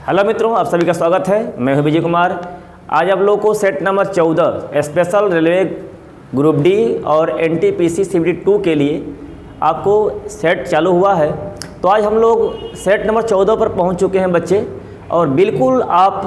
Hello मित्रों, आप सभी का स्वागत है। मैं हूं विजय कुमार। आज आप लोगों को set number 14 special railway group D और एनटीपीसी सीबीडी 2 के लिए आपको सेट चालू हुआ है। तो आज हम लोग सेट नंबर 14 पर पहुंच चुके हैं बच्चे, और बिल्कुल आप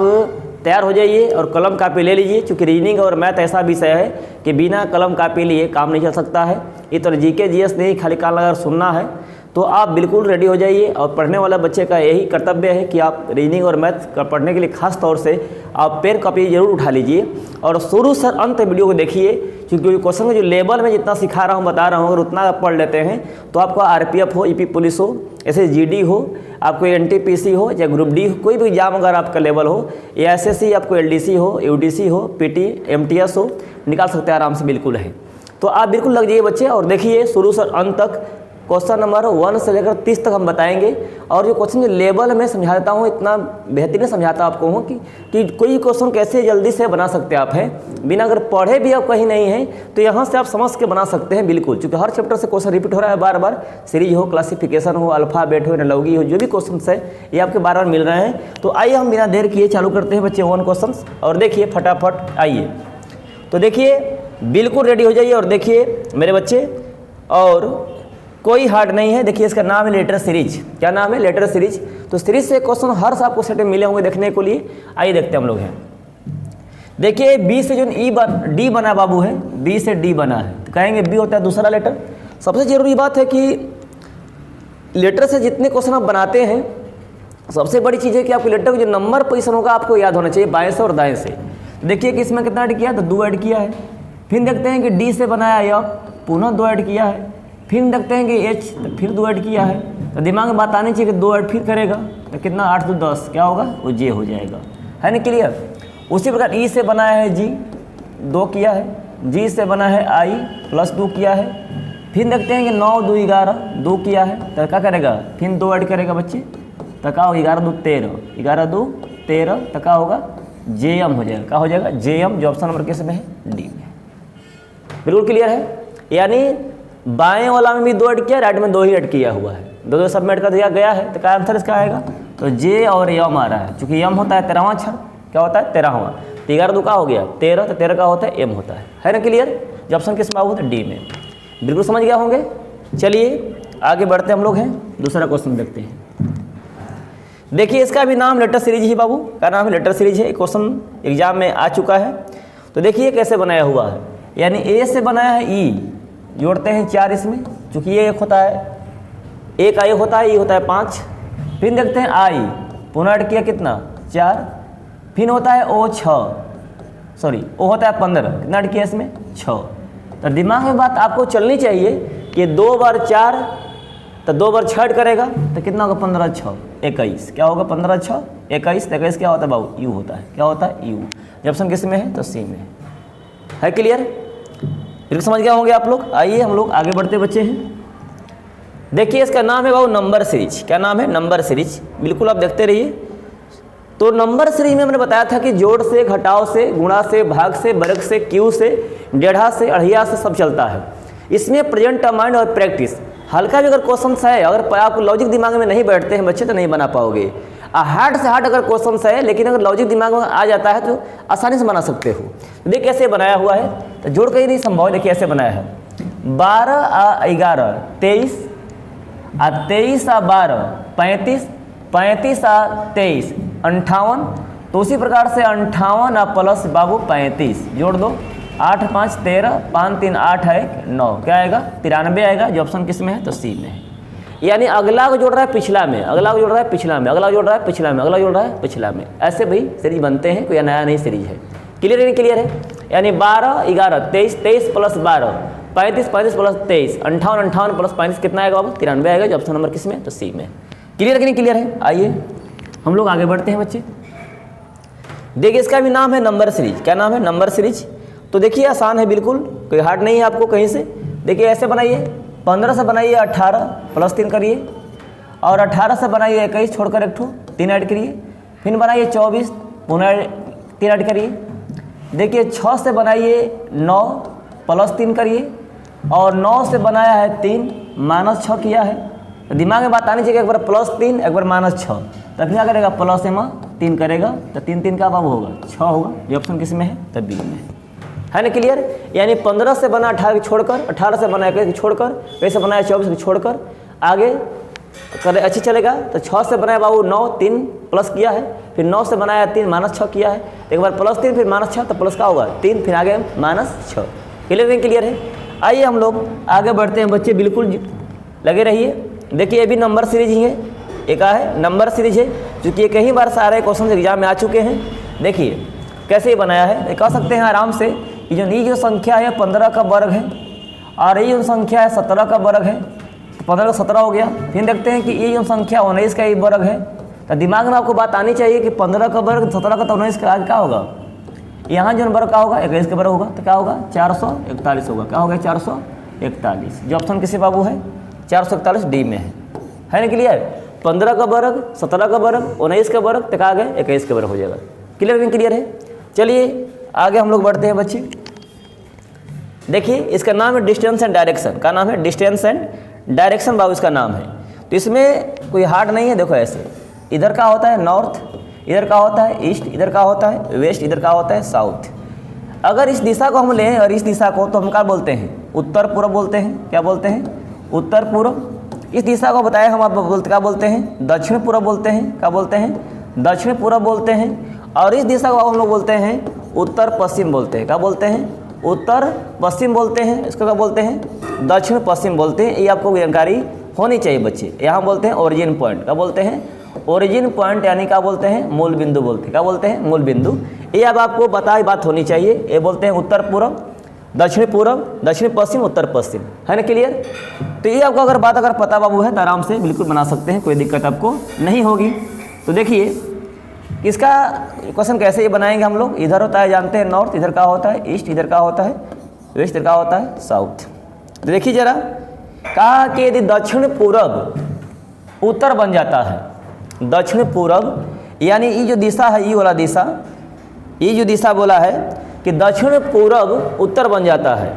तैयार हो जाइए और कलम कापी ले लीजिए, क्योंकि रीजनिंग और मैथ ऐसा विषय है कि बिना कलम कापी लिए काम नहीं चल सकता है। ये तो जीके जीएस नहीं, खाली कान लगाकर सुनना है। तो आप बिल्कुल रेडी हो जाइए, और पढ़ने वाला बच्चे का यही कर्तव्य है कि आप रीजनिंग और मैथ का पढ़ने के लिए खास तौर से आप पेन कॉपी जरूर उठा लीजिए और शुरू से अंत वीडियो को देखिए, क्योंकि क्वेश्चन का जो लेवल में जितना सिखा रहा हूँ, बता रहा हूँ, अगर उतना आप पढ़ लेते हैं तो आपको आरपीएफ हो, ईपी पुलिस हो, ऐसे जीडी हो, आपको एनटीपीसी हो या ग्रुप डी हो, कोई भी एग्जाम अगर आपका लेवल हो, या एसएससी आपको एलडीसी हो, यूडीसी हो, पीटी एमटीएस हो, निकाल सकते हैं आराम से, बिल्कुल है। तो आप बिल्कुल लग जाइए बच्चे और देखिए शुरू से अंत तक। क्वेश्चन नंबर 1 से लेकर 30 तक हम बताएंगे, और जो क्वेश्चन जो लेवल में समझा देता हूँ, इतना बेहतरीन समझाता आपको हूँ कि कोई क्वेश्चन कैसे जल्दी से बना सकते हैं आप हैं, बिना अगर पढ़े भी आप कहीं नहीं हैं तो यहाँ से आप समझ के बना सकते हैं बिल्कुल, क्योंकि हर चैप्टर से क्वेश्चन रिपीट हो रहा है बार बार। सीरीज हो, क्लासिफिकेशन हो, अल्फ़ाबेट हो, एनालॉजी हो, जो भी क्वेश्चन है ये आपके बार बार मिल रहे हैं। तो आइए हम बिना देर किए चालू करते हैं बच्चे 1 क्वेश्चन, और देखिए फटाफट आइए। तो देखिए बिल्कुल रेडी हो जाइए और देखिए मेरे बच्चे, और कोई हार्ड नहीं है। देखिए इसका नाम है लेटर सीरीज। क्या नाम है? Letter series. तो सीरीज से क्वेश्चन हर आपको सेट में मिले होंगे देखने को लिए। आइए देखते हैं हम लोग हैं। देखिए बी से जो डी बना बाबू है, बी से डी बना है, तो कहेंगे बी होता है दूसरा लेटर। सबसे जरूरी बात है कि लेटर से जितने क्वेश्चन आप बनाते हैं, सबसे बड़ी चीज़ है कि आपको लेटर का जो नंबर पोजिशन होगा आपको याद होना चाहिए, बाएँ से और दाएँ से। देखिए कि इसमें कितना ऐड किया, तो 2 ऐड किया है। फिर देखते हैं कि डी से बनाया या पुनः 2 ऐड किया है। फिर देखते हैं कि एच, तो फिर 2 ऐड किया है। तो दिमाग में बात आनी चाहिए कि 2 ऐड फिर करेगा तो कितना, 8 2 10, क्या होगा, वो जे हो जाएगा, है ना, क्लियर। उसी प्रकार ई से बनाया है जी, 2 किया है। जी से बना है आई, प्लस 2 किया है। फिर देखते हैं कि 9 2 11, 2 किया है, तो क्या करेगा, फिर 2 ऐड करेगा बच्चे, तो क्या हो, 11 2 13, 11 2 13, तो क्या होगा, जे एम हो जाएगा। क्या हो जाएगा, जे एम, जो ऑप्शन नंबर किस में है, डी में। बिल्कुल क्लियर है। यानी बाएं वाला में भी 2 ऐड किया, राइट में 2 ही ऐड किया हुआ है, 2 सब में ऐड कर दिया गया है। तो क्या आंसर इसका आएगा, तो जे और यम आ रहा है, चूंकि यम होता है 13वां अक्षर। क्या होता है, 13वां। तो 11 2 का हो गया 13, तो 13 का होता है एम होता है ना, क्लियर। जो ऑप्शन किस में होता है, डी में। बिल्कुल समझ गया होंगे। चलिए आगे बढ़ते हम लोग हैं, दूसरा क्वेश्चन देखते हैं। देखिए इसका भी नाम लेटर सीरीज ही बाबू, क्या नाम है, लेटर सीरीज है। क्वेश्चन एग्जाम में आ चुका है। तो देखिए कैसे बनाया हुआ है, यानी ए से बनाया है ई, जोड़ते हैं 4 इसमें, चूँकि ये एक होता है, एक आई होता है, ई होता है 5। फिर देखते हैं आई, पुनः ऐड किया कितना, 4। फिर होता है ओ 6, सॉरी ओ होता है 15, कितना ऐड किया इसमें, 6। तो दिमाग में बात आपको चलनी चाहिए कि 2 बार 4, तो 2 बार 6 ऐड करेगा, तो कितना होगा, 15 6 21। क्या होगा, 15 6 21। 21 क्या होता है बाबू, यू होता है। क्या होता है, यू। ऑप्शन किस में है, तो सी में है। क्लियर, फिर समझ गया होंगे आप लोग। आइए हम लोग आगे बढ़ते बच्चे हैं। देखिए इसका नाम है बाबू नंबर सीरीज। क्या नाम है, नंबर सीरीज। बिल्कुल आप देखते रहिए। तो नंबर सीरीज में मैंने बताया था कि जोड़ से, घटाव से, गुणा से, भाग से, वर्ग से, क्यू से, डेढ़ा से, अढ़िया से सब चलता है। इसमें प्रेजेंट माइंड और प्रैक्टिस, हल्का भी अगर क्वेश्चन है, अगर आपको लॉजिक दिमाग में नहीं बैठते हैं बच्चे तो नहीं बना पाओगे। हार्ड से हार्ड अगर क्वेश्चन है, लेकिन अगर लॉजिक दिमाग में आ जाता है तो आसानी से बना सकते हो। देखिए कैसे बनाया हुआ है, तो जोड़ कहीं नहीं संभव। देखिए ऐसे बनाया है, 12 आ 11 23, आ 23 आ 12 35, 35 आ 23 58। तो उसी प्रकार से 58 आ प्लस बाबू 35, जोड़ दो, 8 5 13, 5 3 8 1 9, क्या आएगा, 93 आएगा। जो ऑप्शन किस में है, तो सी में है। यानी अगला को जोड़ रहा है पिछला में, अगला को जोड़ रहा है पिछला में, अगला जोड़ रहा है पिछला में, अगला जोड़ रहा है पिछला में। ऐसे भाई सीरीज बनते हैं, कोई नया नहीं सीरीज है। क्लियर है, क्लियर है। यानी 12 11 23, 23 प्लस 12 35, 35 प्लस 23 58, 58 प्लस 35 कितना आएगा बाबू, 93 आएगा। जो ऑप्शन नंबर किस में, तो सी में। क्लियर है कि नहीं क्लियर है। आइए हम लोग आगे बढ़ते हैं बच्चे। देखिए इसका भी नाम है नंबर सीरीज। क्या नाम है, नंबर सीरीज। तो देखिए आसान है बिल्कुल, कोई हार्ड नहीं है आपको कहीं से। देखिए ऐसे बनाइए, 15 से बनाइए 18 प्लस 3 करिए, और 18 से बनाइए 21 छोड़कर एक ठो 3 ऐड करिए। फिर बनाइए 24 पुनः 3 ऐड करिए। देखिए 6 से बनाइए 9 प्लस 3 करिए, और 9 से बनाया है 3 माइनस 6 किया है। तो दिमाग में बात आनी चाहिए, एक बार +3 एक बार -6, तब क्या करेगा प्लस में 3 करेगा तो 3 3 का अब होगा 6 होगा, जो ऑप्शन किस में है तब बी में है ना क्लियर। यानी 15 से बना 18 को छोड़कर, 18 से बना 21 को छोड़कर, कैसे बनाया 24 को छोड़कर आगे करे अच्छी चलेगा। तो 6 से बनाया बाबू 9, 3 प्लस किया है, फिर 9 से बनाया 3 -6 किया है, एक बार +3 फिर -6 तो प्लस का होगा 3, फिर आगे -6। क्लियर नहीं क्लियर है। आइए हम लोग आगे बढ़ते हैं बच्चे, बिल्कुल लगे रहिए। देखिए ये भी नंबर सीरीज ही है, एक है नंबर सीरीज है, चूँकि ये कई बार सारे क्वेश्चन एग्जाम में आ चुके हैं। देखिए कैसे बनाया है, कह सकते हैं आराम से कि जो संख्या है 15 का वर्ग है और ये जो संख्या है 17 का वर्ग है, 15 का 17 हो गया। फिर देखते हैं कि ये जो संख्या 19 का एक वर्ग है, तो दिमाग में आपको बात आनी चाहिए कि 15 का वर्ग 17 का तो 19 का आगे क्या होगा, यहाँ जो वर्ग का होगा 21 का वर्ग होगा तो क्या होगा 441 होगा। क्या होगा 441, जो ऑप्शन किसी बाबू है 441 डी में है ना क्लियर। 15 का वर्ग 17 का वर्ग 19 का वर्ग तक आ गए 21 का वर्ग हो जाएगा। क्लियर नहीं क्लियर है। चलिए आगे हम लोग बढ़ते हैं बच्चे। देखिए इसका नाम है डिस्टेंस एंड डायरेक्शन, का नाम है डिस्टेंस एंड डायरेक्शन बाबू इसका नाम है। तो इसमें कोई हार्ड नहीं है। देखो ऐसे इधर का होता है नॉर्थ, इधर का होता है ईस्ट, इधर का होता है वेस्ट, इधर का होता है साउथ। अगर इस दिशा को हम लें और इस दिशा को तो हम क्या बोलते हैं उत्तर पूर्व बोलते हैं। क्या बोलते हैं उत्तर पूर्व। इस दिशा को बताया हम आप क्या बोलते हैं दक्षिण पूर्व बोलते हैं। क्या बोलते हैं दक्षिण पूर्व बोलते हैं। और इस दिशा को हम लोग बोलते हैं उत्तर पश्चिम बोलते हैं। क्या बोलते हैं उत्तर पश्चिम बोलते हैं। इसको क्या बोलते हैं दक्षिण पश्चिम बोलते हैं। ये आपको जानकारी होनी चाहिए बच्चे। यहाँ बोलते हैं ओरिजिन पॉइंट। क्या बोलते हैं ओरिजिन पॉइंट, यानी क्या बोलते हैं मूल बिंदु बोलते हैं। क्या बोलते हैं मूल बिंदु। ये अब आपको बताई बात होनी चाहिए। ये बोलते हैं उत्तर पूर्व, दक्षिण पूर्व, दक्षिण पश्चिम, उत्तर पश्चिम, है ना क्लियर। तो ये आपको अगर बात अगर पता बाबू है तो आराम से बिल्कुल बना सकते हैं, कोई दिक्कत आपको नहीं होगी। तो देखिए इसका क्वेश्चन कैसे ये बनाएंगे हम लोग। इधर होता है जानते हैं नॉर्थ, इधर का होता है ईस्ट, इधर का होता है वेस्ट, इधर का होता है साउथ। तो देखिए जरा कहा कि यदि दक्षिण पूर्व उत्तर बन जाता है, दक्षिण पूर्व यानी ये जो दिशा है ये वाला दिशा, ये जो दिशा बोला है कि दक्षिण पूर्व उत्तर बन जाता है,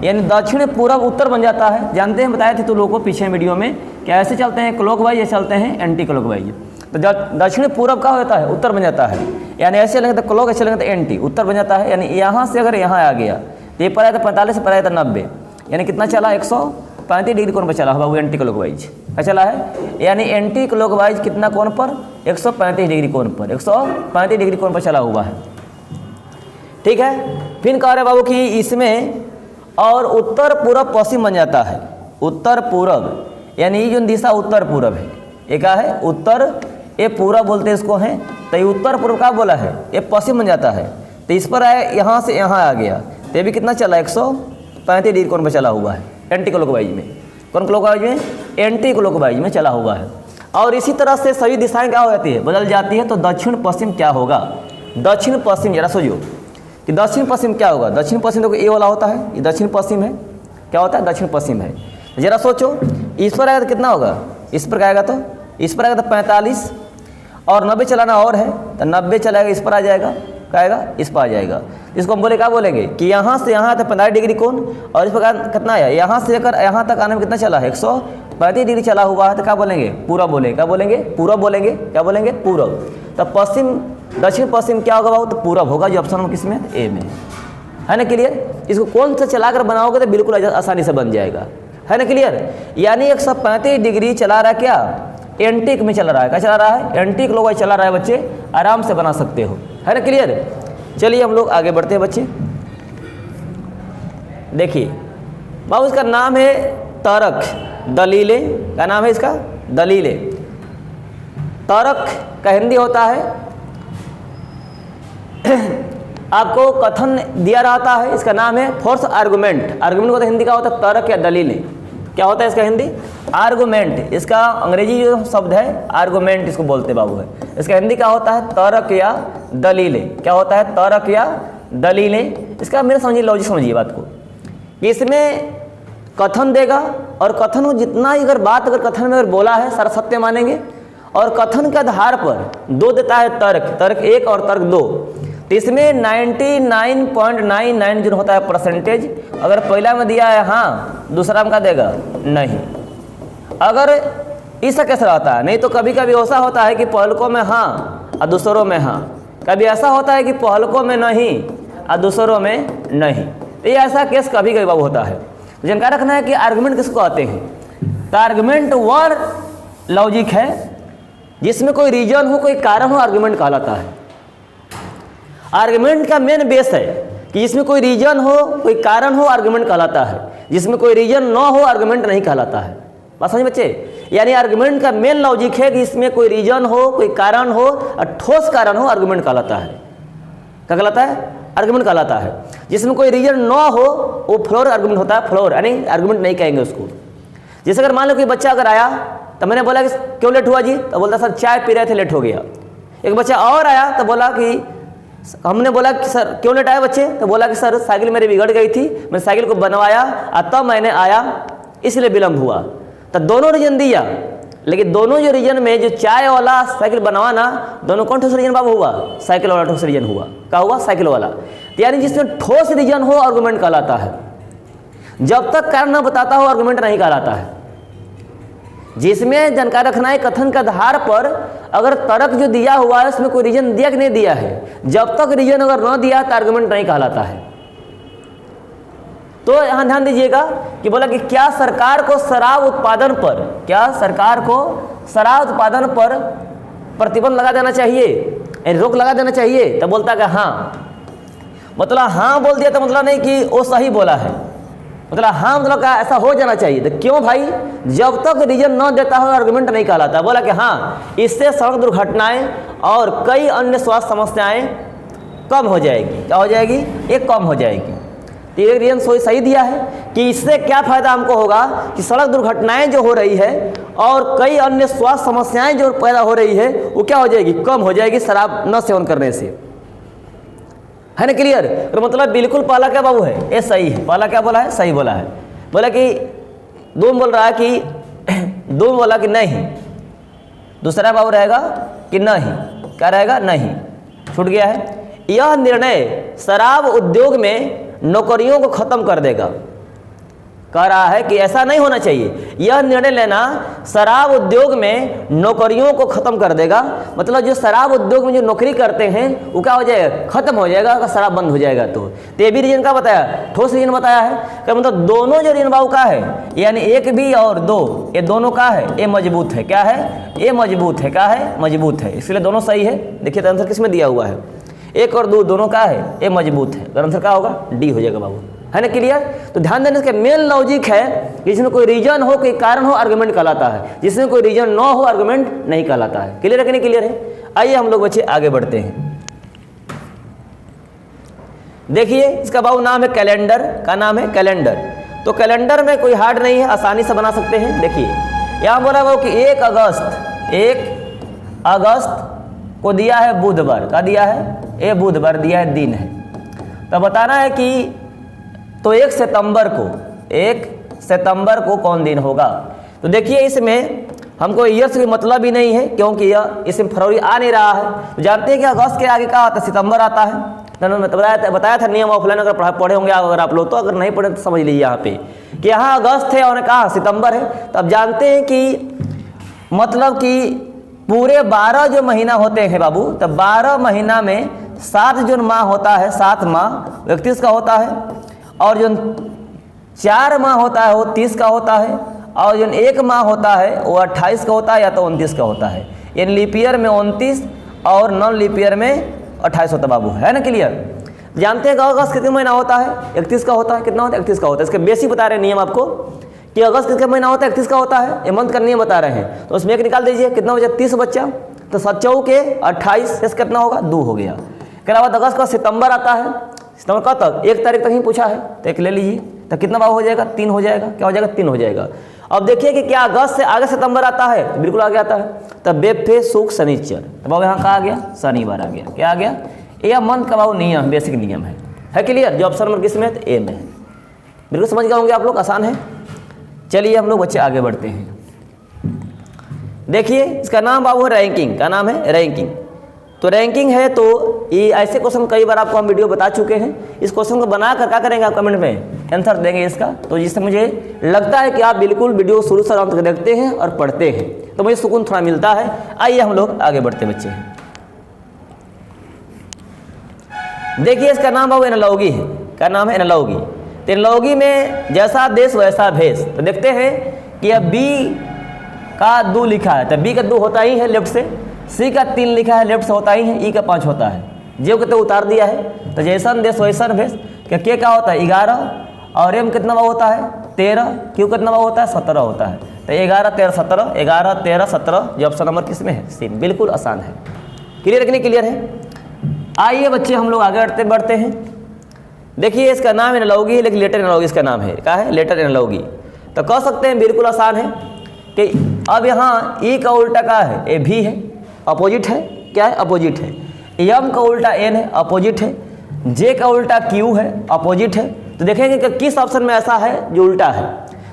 यानी दक्षिण पूर्व उत्तर बन जाता है। जानते हैं बताए थे तो लोगों को पीछे वीडियो में क्या ऐसे चलते हैं क्लॉकवाइज या चलते हैं एंटी क्लॉकवाइज। तो दक्षिण पूर्व का होता है उत्तर बन जाता है, यानी ऐसे चलेंगे तो क्लॉक, ऐसे चलेंगे तो एंटी, उत्तर बन जाता है। यानी यहाँ से अगर यहाँ आ गया तो ये पर आया था 45 से पर आया था 90, यानी कितना चला 135 डिग्री कोण पर चला होगा वो एंटी क्लॉकवाइज क्या चला है। यानी एंटी क्लॉकवाइज कितना कोण पर 135 डिग्री कोण पर, 135 डिग्री कोण पर चला हुआ है। ठीक है। फिर कह रहे बाबू कि इसमें और उत्तर पूर्व पश्चिम बन जाता है। उत्तर पूर्व यानी ये जो दिशा उत्तर पूर्व है, ये क्या है उत्तर, ये पूर्व बोलते हैं इसको हैं। तो ये उत्तर पूर्व का बोला है, ये पश्चिम बन जाता है। तो इस पर आए यहाँ से यहाँ आ गया तो ये भी कितना चला 135 डिग्री कोण पर चला हुआ है एंटी क्लॉकवाइज में। कौन क्लॉकवाइज में एंटी क्लॉकवाइज में चला हुआ है। और इसी तरह से सभी दिशाएं क्या हो जाती है बदल जाती है। तो दक्षिण पश्चिम क्या होगा, दक्षिण पश्चिम जरा सोचो कि दक्षिण पश्चिम क्या होगा। दक्षिण पश्चिम तो ये वाला होता है, ये दक्षिण पश्चिम है। क्या होता है दक्षिण पश्चिम है। जरा सोचो इस पर आएगा तो कितना होगा, इस पर आएगा तो इस पर आएगा तो 45 और 90 चलाना और है तो 90 चलाएगा, इस पर आ जाएगा, क्या आएगा इस पर आ जाएगा। इसको हम बोले क्या बोलेंगे कि यहाँ से यहाँ तक 45 डिग्री कोण और इस प्रकार कितना है, यहाँ से लेकर यहाँ तक आने में कितना चला है 135 डिग्री चला हुआ है। तो क्या बोलेंगे पूरब बोलेंगे। क्या बोलेंगे पूरब बोलेंगे। क्या बोलेंगे पूरब। तो पश्चिम दक्षिण पश्चिम क्या होगा बाबू तो पूरब होगा, जो ऑप्शन किस में ए में है ना क्लियर। इसको कौन सा चलाकर बनाओगे तो बिल्कुल आसानी से बन जाएगा, है ना क्लियर। यानी 135 डिग्री चला रहा है क्या एंटीक में चला रहा है। क्या चला रहा है एंटी क्लॉकवाइज चला रहा है बच्चे, आराम से बना सकते हो, है ना क्लियर। चलिए हम लोग आगे बढ़ते हैं बच्चे। देखिए बाबू इसका नाम है तर्क दलीलें। क्या नाम है इसका दलीलें। तर्क का हिंदी होता है आपको कथन दिया रहता है, इसका नाम है फोर्स आर्गुमेंट। आर्गुमेंट होता है हिंदी का होता है तर्क या दलीलें। क्या होता है इसका हिंदी आर्गुमेंट। इसका अंग्रेजी जो शब्द है आर्गुमेंट इसको बोलते बाबू है। इसका हिंदी क्या होता है तर्क या दलीलें। क्या होता है तर्क या दलीलें। इसका मेरे समझिए लॉजिक समझिए बात को कि इसमें कथन देगा और कथन को जितना ही अगर बात अगर कथन में अगर बोला है सारा सत्य मानेंगे। और कथन के आधार पर दो देता है तर्क, तर्क 1 और तर्क 2। तो इसमें 99.99 जो होता है परसेंटेज, अगर पहला में दिया है हाँ, दूसरा में क्या देगा नहीं। अगर ऐसा कैसे रहता है? नहीं तो कभी कभी ऐसा होता है कि पहलकों में हाँ और दूसरों में हाँ, कभी ऐसा होता है कि पहलकों में नहीं और दूसरों में नहीं। तो ये ऐसा केस कभी कभी बाबू होता है। तो जानकारी रखना है कि आर्गुमेंट किसको कहते हैं। तो आर्गुमेंट वह लॉजिक है जिसमें कोई रीजन हो, कोई कारण हो, आर्गुमेंट कहलाता है। आर्गुमेंट का मेन बेस है कि जिसमें कोई रीजन हो, कोई कारण हो, आर्गुमेंट कहलाता है। जिसमें कोई रीजन न हो, आर्गुमेंट नहीं कहलाता है। बात समझ बच्चे? यानी आर्गुमेंट का मेन लॉजिक है कि इसमें कोई रीजन हो, कोई कारण हो और ठोस कारण हो, आर्गुमेंट कहलाता है। क्या कहलाता है? आर्गुमेंट कहलाता है। जिसमें कोई रीजन न हो वो फ्लोर आर्गुमेंट होता है। फ्लोर यानी आर्गुमेंट नहीं कहेंगे उसको। जैसे अगर मान लो कोई बच्चा अगर आया तो मैंने बोला कि क्यों लेट हुआ जी, तो बोलता सर चाय पी रहे थे लेट हो गया। एक बच्चा और आया तो बोला कि हमने बोला कि सर क्यों लेट आए बच्चे, तो बोला कि सर साइकिल मेरी बिगड़ गई थी, मैंने साइकिल को बनवाया और तब मैंने आया इसलिए विलम्ब हुआ। तो दोनों रीजन दिया, लेकिन दोनों जो रीजन में जो चाय वाला साइकिल बनवाना, दोनों कौन ठोस रीजन बाबू हुआ? साइकिल वाला ठोस रीजन हुआ। क्या हुआ? साइकिल वाला। तो यानी जिसमें ठोस रीजन हो आर्गुमेंट कहलाता है। जब तक कारण न बताता हो आर्गुमेंट नहीं कहलाता है। जिसमें जानकारी रखना है कथन के आधार पर अगर तर्क जो दिया हुआ है उसमें कोई रीजन दिया कि नहीं दिया है, जब तक रीजन अगर न दिया तो आर्गुमेंट नहीं कहलाता है। तो यहां ध्यान दीजिएगा कि बोला कि क्या सरकार को शराब उत्पादन पर, क्या सरकार को शराब उत्पादन पर प्रतिबंध लगा देना चाहिए, रोक लगा देना चाहिए? तो बोलता कि हाँ। मतलब हाँ बोल दिया तो मतलब नहीं कि वो सही बोला है, मतलब हाँ मतलब क्या ऐसा हो जाना चाहिए। तो क्यों भाई? जब तक रीजन न देता हो आर्गुमेंट नहीं कहलाता। बोला कि हाँ इससे सड़क दुर्घटनाएं और कई अन्य स्वास्थ्य समस्याएं कम हो जाएगी। क्या हो जाएगी? एक कम हो जाएगी। तो ये रीजन सही दिया है कि इससे क्या फायदा हमको होगा कि सड़क दुर्घटनाएं जो हो रही है और कई अन्य स्वास्थ्य समस्याएं जो पैदा हो रही है वो क्या हो जाएगी? कम हो जाएगी शराब न सेवन करने से। है ना क्लियर? तो मतलब बिल्कुल पहला क्या बाबू है? ये सही है। पहला क्या बोला है? सही बोला है। बोला कि दोनों बोल रहा है कि दोनों बोला कि नहीं, दूसरा बाबू रहेगा कि नहीं। क्या रहेगा? नहीं। छूट गया है। यह निर्णय शराब उद्योग में नौकरियों को खत्म कर देगा। कह रहा है कि ऐसा नहीं होना चाहिए। यह निर्णय लेना शराब उद्योग में नौकरियों को खत्म कर देगा। मतलब जो शराब उद्योग में जो नौकरी करते हैं वो क्या हो जाएगा? खत्म हो जाएगा अगर शराब बंद हो जाएगा तो। ये भी रीजन का बताया, ठोस रीजन बताया है। क्या मतलब दोनों जो रीजन बाबू का है, यानी एक भी और दो, ये दोनों का है, ये मजबूत है। क्या है? ये मजबूत है। क्या है? मजबूत है। इसलिए दोनों सही है। देखिए तो आंसर किसमें दिया हुआ है? एक और दो दोनों का है, ये मजबूत है। आंसर क्या होगा? डी हो जाएगा बाबू। है ना क्लियर? तो ध्यान देने के मेन लॉजिक है कि जिसमें कोई रीजन हो, कोई कारण हो, आर्गुमेंट कहलाता है। जिसमें कोई रीजन न हो, आर्गुमेंट नहीं कहलाता है। क्लियर है कि नहीं क्लियर है? आइए हम लोग बच्चे आगे बढ़ते हैं। देखिए इसका बाबू नाम है कैलेंडर। का नाम है कैलेंडर। तो कैलेंडर में कोई हार्ड नहीं है, आसानी से बना सकते हैं। देखिए यहाँ बोला बाबू कि 1 अगस्त को दिया है बुधवार। का दिया है? ये बुधवार दिया है, दिन है। तो बताना है कि तो 1 सितंबर को कौन दिन होगा? तो देखिए इसमें हमको ईयर्स की मतलब ही नहीं है क्योंकि यह इसमें फरवरी आ नहीं रहा है। तो जानते हैं कि अगस्त के आगे क्या आता है? सितंबर आता है। तो बताया था नियम ऑफलाइन अगर पढ़े होंगे अगर आप लोग, तो अगर नहीं पढ़े तो समझ लीजिए यहाँ पे कि यहाँ अगस्त है और कहाँ सितंबर है। तो अब जानते हैं कि मतलब कि पूरे 12 जो महीना होते हैं बाबू, तो 12 महीना में 7 जो माह होता है, 7 माह 31 का होता है, और जो 4 माह होता है वो 30 का होता है, और जो 1 माह होता है वो 28 का होता है या तो 29 का होता है। यानी लीप ईयर में 29 और नॉन लीप ईयर में 28 होता है बाबू। है ना क्लियर? जानते हैं कि अगस्त कितने महीना होता है? 31 का होता है। कितना होता है? 31 का होता है। इसके बेसिक बता रहे हैं नियम आपको कि अगस्त कितने महीना होता है? 31 का होता है। ये मंथ का नियम बता रहे हैं। तो उसमें एक निकाल दीजिए, कितना बचा? 30 बच्चा। तो 7 के 28 से कितना होगा? 2 हो गया। के बाद अगस्त का सितंबर आता है। सितंबर कब तक? 1 तारीख तक ही पूछा है, तो 1 ले लीजिए। तो कितना बाबू हो जाएगा? 3 हो जाएगा। क्या हो जाएगा? 3 हो जाएगा। अब देखिए कि क्या अगस्त से आगे सितंबर आता है? तो बिल्कुल आगे आता है। तब बेफे सुख शनिचर, तो बाबू यहाँ कहाँ आ गया? शनिवार आ गया। क्या आ गया? यह मंथ का बाबू नियम, बेसिक नियम है क्लियर? जो ऑप्शन नंबर किस में है? तो ए में है। बिल्कुल समझ गए होंगे आप लोग, आसान है। चलिए हम लोग बच्चे आगे बढ़ते हैं। देखिए इसका नाम बाबू है रैंकिंग। का नाम है रैंकिंग। तो रैंकिंग है तो ये ऐसे क्वेश्चन कई बार आपको हम वीडियो बता चुके हैं। इस क्वेश्चन को बनाकर क्या करेंगे आप कमेंट में आंसर देंगे इसका, तो जिससे मुझे लगता है कि आप बिल्कुल वीडियो शुरू से अंत तक देखते हैं और पढ़ते हैं, तो मुझे सुकून थोड़ा मिलता है। आइए हम लोग आगे बढ़ते बच्चे। देखिए इसका नाम बाबू एनालॉगी है। क्या नाम है? एनालॉगी। तो एनालॉगी में जैसा देश वैसा भेष। तो देखते हैं कि अब बी का 2 लिखा है, तो बी का 2 होता ही है लेफ्ट से, सी का 3 लिखा है लेफ्ट से होता ही है, ई का 5 होता है, जे को तो उतार दिया है। तो जैसन देश वैसन भेष। क्या के का होता है? 11 और एम कितना बाबू होता है? 13, क्यू कितना बाबू होता है? 17 होता है। तो 11 13 17, 11 13 17, जो ऑप्शन नंबर किस में है? सी। बिल्कुल आसान है। क्लियर कि नहीं क्लियर है? आइए बच्चे हम लोग आगे बढ़ते हैं। देखिए इसका नाम एनालॉगी है, लेकिन लेटर एनालॉगी इसका नाम है। क्या है? Letter analogy. तो कह सकते हैं बिल्कुल आसान है कि अब यहाँ ई का उल्टा क्या है? ए भी है, अपोजिट है। क्या है? अपोजिट है। एम का उल्टा एन है, अपोजिट है। जे का उल्टा क्यू है, अपोजिट है। तो देखेंगे कि किस ऑप्शन में ऐसा है जो उल्टा है।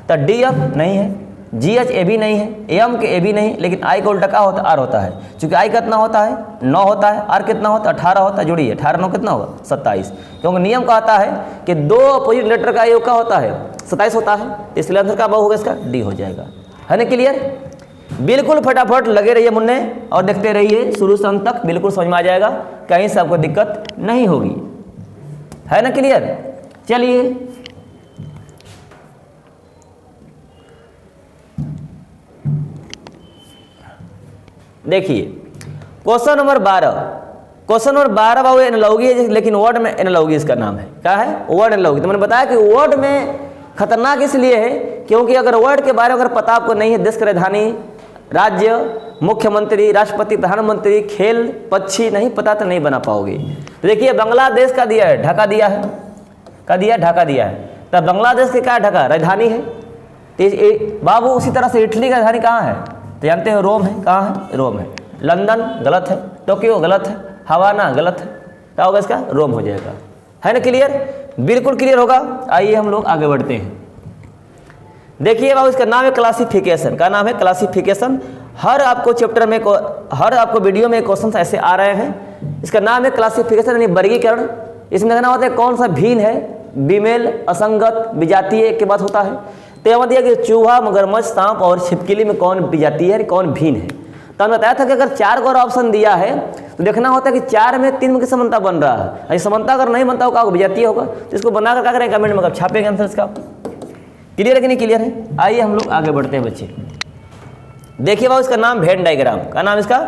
तो डी एफ नहीं है, जी एच ए भी नहीं है, एम के ए भी नहीं, लेकिन आई का उल्टा क्या होता है? आर होता है। चूंकि आई कितना होता है? 9 होता है। आर कितना होता है? 18 होता है। जोड़िए 18 9 कितना होगा? 27। क्योंकि नियम कहता है कि 2 अपोजिट लेटर का योग क्या होता है? 27 होता है। इसलिए आंसर क्या होगा इसका? डी हो जाएगा। है ना क्लियर? बिल्कुल फटाफट लगे रहिए मुन्ने और देखते रहिए शुरू से अंत तक, बिल्कुल समझ में आ जाएगा, कहीं से आपको दिक्कत नहीं होगी। है ना क्लियर? चलिए देखिए क्वेश्चन नंबर 12। क्वेश्चन नंबर 12 बाबू एनालॉगी है, लेकिन वर्ड में एनालॉगी इसका नाम है। क्या है? Word analogy. तो मैंने बताया कि वर्ड में खतरनाक इसलिए है क्योंकि अगर वर्ड के बारे में अगर पता आपको नहीं है, देश की राजधानी, राज्य, मुख्यमंत्री, राष्ट्रपति, प्रधानमंत्री, खेल, पक्षी नहीं पता तो नहीं बना पाओगे। तो देखिए बांग्लादेश का दिया है, ढाका दिया है। का दिया? ढाका दिया है। तो बांग्लादेश की क्या ढाका राजधानी है? तो बाबू उसी तरह से इटली का राजधानी कहाँ है? तो जानते हो रोम है। कहाँ है? रोम है। लंदन गलत है, टोक्यो गलत है, हवाना गलत है। क्या होगा इसका? रोम हो जाएगा। है ना क्लियर? बिल्कुल क्लियर होगा। आइए हम लोग आगे बढ़ते हैं। देखिए बाबू इसका नाम है क्लासिफिकेशन। का नाम है क्लासिफिकेशन। हर आपको चैप्टर में हर आपको वीडियो में क्वेश्चन ऐसे आ रहे हैं। इसका नाम है क्लासिफिकेशन यानी वर्गीकरण। इसमें कहना होता है कौन सा भीन है, बीमेल, असंगत, विजातीय के बाद होता है। तो यह दिया कि चूहा, मगरमच्छ, सांप और छिपकली में कौन विजातीय है, कौन भीन है। तो हमने बताया था कि अगर 4 को ऑप्शन दिया है तो देखना होता है कि 4 में 3 में समानता बन रहा है। समानता अगर नहीं बनता होगा विजातीय होगा। तो इसको बनाकर क्या करें? कमेंट में छापेंगे आंसर इसका। क्लियर है कि नहीं क्लियर है? आइए हम लोग आगे बढ़ते हैं बच्चे। देखिए बाबू इसका नाम वेन डायग्राम। का नाम इसका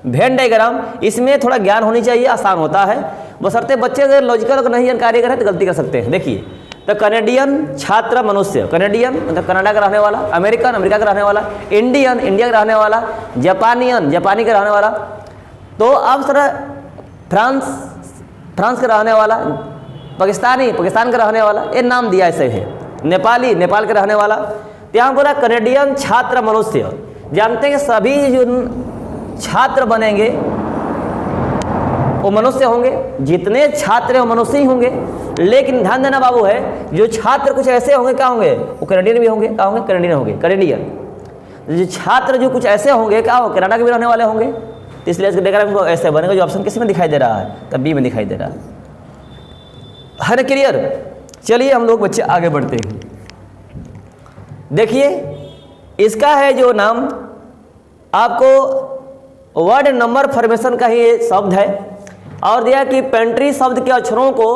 वेन डायग्राम। इसमें थोड़ा ज्ञान होनी चाहिए, आसान होता है, बशर्ते बच्चे अगर लॉजिकल अगर नहीं जानकारी करें तो गलती कर सकते हैं। देखिए तो कनेडियन छात्र मनुष्य, कनेडियन मतलब कनाडा का रहने वाला, अमेरिकन अमेरिका का रहने वाला, इंडियन इंडिया का रहने वाला, जापानियन जापानी का रहने वाला, तो अब सर फ्रांस का रहने वाला, पाकिस्तानी पाकिस्तान का रहने वाला, ये नाम दिया ऐसे है। नेपाली नेपाल के रहने वाला। तो यहाँ बोला कनेडियन छात्र मनुष्य। जानते हैं कि सभी जो छात्र बनेंगे वो मनुष्य होंगे, जितने छात्र वो मनुष्य ही होंगे। लेकिन ध्यान देना बाबू है, जो छात्र कुछ ऐसे होंगे क्या होंगे? वो कनेडियन भी होंगे। क्या होंगे? कनेडियन होंगे, कनेडियन। जो छात्र जो कुछ ऐसे होंगे क्या हो? कनाडा के भी रहने वाले होंगे। तो इसलिए इसको देखा ऐसे बनेगा। जो ऑप्शन किस में दिखाई दे रहा है? तब बी में दिखाई दे रहा है ना क्लियर? चलिए हम लोग बच्चे आगे बढ़ते हैं। देखिए इसका है जो नाम आपको वर्ड नंबर फॉर्मेशन का ही शब्द है और दिया कि पेंट्री शब्द के अक्षरों को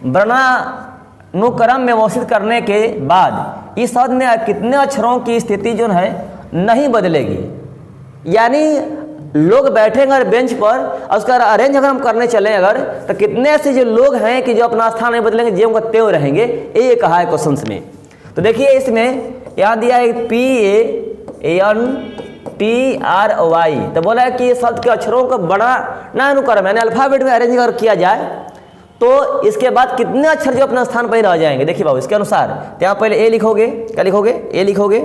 वर्णानुक्रम में व्यवस्थित करने के बाद इस शब्द में कितने अक्षरों की स्थिति जो है नहीं बदलेगी। यानी लोग बैठेंगे अगर बेंच पर और उसका अरेंज अगर हम करने चले अगर, तो कितने ऐसे जो लोग हैं कि जो अपना स्थान नहीं बदलेंगे, जो उनका त्यों रहेंगे, ये कहा है क्वेश्चन में। तो देखिए इसमें यहाँ दिया है PANTRY। तो बोला है कि ये शब्द के अक्षरों को बड़ा ना अनुक्रम यानी अल्फाबेट में अरेंज अगर किया जाए तो इसके बाद कितने अक्षर जो अपना स्थान पर ही रह जाएंगे। देखिए बाबू इसके अनुसार तो यहाँ पहले ए लिखोगे, क्या लिखोगे? ए लिखोगे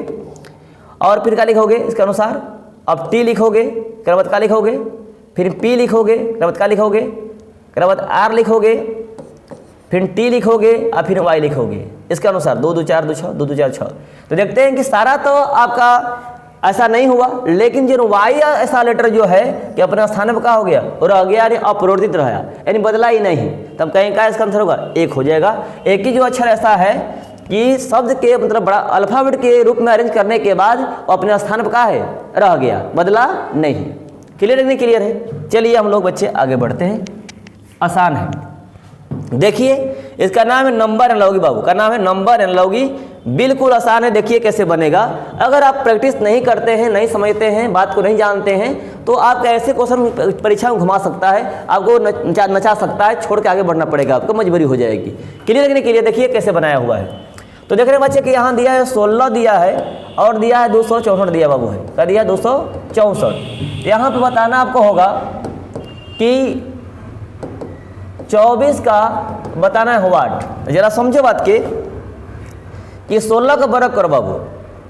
और फिर क्या लिखोगे इसके अनुसार? अब टी लिखोगे, उसके बाद क्या लिखोगे? फिर पी लिखोगे, उसके बाद क्या लिखोगे? उसके बाद आर लिखोगे, फिर टी लिखोगे और फिर वाई लिखोगे। इसके अनुसार 2 2 4 2 6 2 2 4 6। तो देखते हैं कि सारा तो आपका ऐसा नहीं हुआ, लेकिन जो वाई ऐसा लेटर जो है कि अपने स्थान पर क्या हो गया और रह गया, यानी अपरिवर्तित रहा, यानी बदला ही नहीं, तब कहीं का इसका आंसर होगा एक हो जाएगा। एक ही जो अक्षर ऐसा है कि शब्द के मतलब बड़ा अल्फाबेट के रूप में अरेंज करने के बाद अपने स्थान पर क्या है, रह गया, बदला नहीं। क्लियर है नहीं क्लियर है? चलिए हम लोग बच्चे आगे बढ़ते हैं। आसान है, देखिए इसका नाम है नंबर एनालॉगी बाबू, का नाम है नंबर एनालॉगी। बिल्कुल आसान है, देखिए कैसे बनेगा। अगर आप प्रैक्टिस नहीं करते हैं, नहीं समझते हैं, बात को नहीं जानते हैं, तो आप ऐसे क्वेश्चन परीक्षा में घुमा सकता है, आपको नचा सकता है, छोड़ के आगे बढ़ना पड़ेगा, आपको मजबूरी हो जाएगी। क्लियर है कि नहीं क्लियर? देखिए कैसे बनाया हुआ है। तो देख रहे बच्चे कि यहाँ दिया है 16 दिया है और दिया है 264 दिया बाबू है, क्या दिया 264। यहाँ पे बताना आपको होगा कि 24 का बताना है वाट। जरा समझो बात के कि 16 का वर्ग करो बाबू,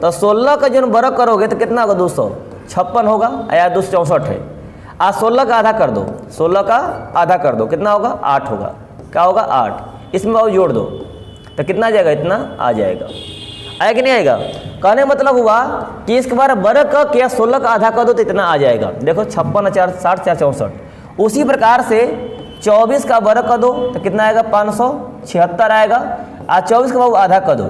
तो 16 का जो वर्ग करोगे तो कितना होगा, 256 होगा या 264 है। आज 16 का आधा कर दो, 16 का आधा कर दो, कितना होगा, 8 होगा। क्या होगा, 8। इसमें बाबू जोड़ दो तो कितना आ जाएगा, इतना आ जाएगा। आया कि नहीं आएगा? कहने मतलब हुआ कि इसके बार वर्ग का किया 16 का आधा कर दो तो इतना आ जाएगा। देखो 56 4 60 4 64। उसी प्रकार से 24 का वर्ग कर दो तो कितना आएगा, 576 आएगा। आज 24 का बाबू आधा कर दो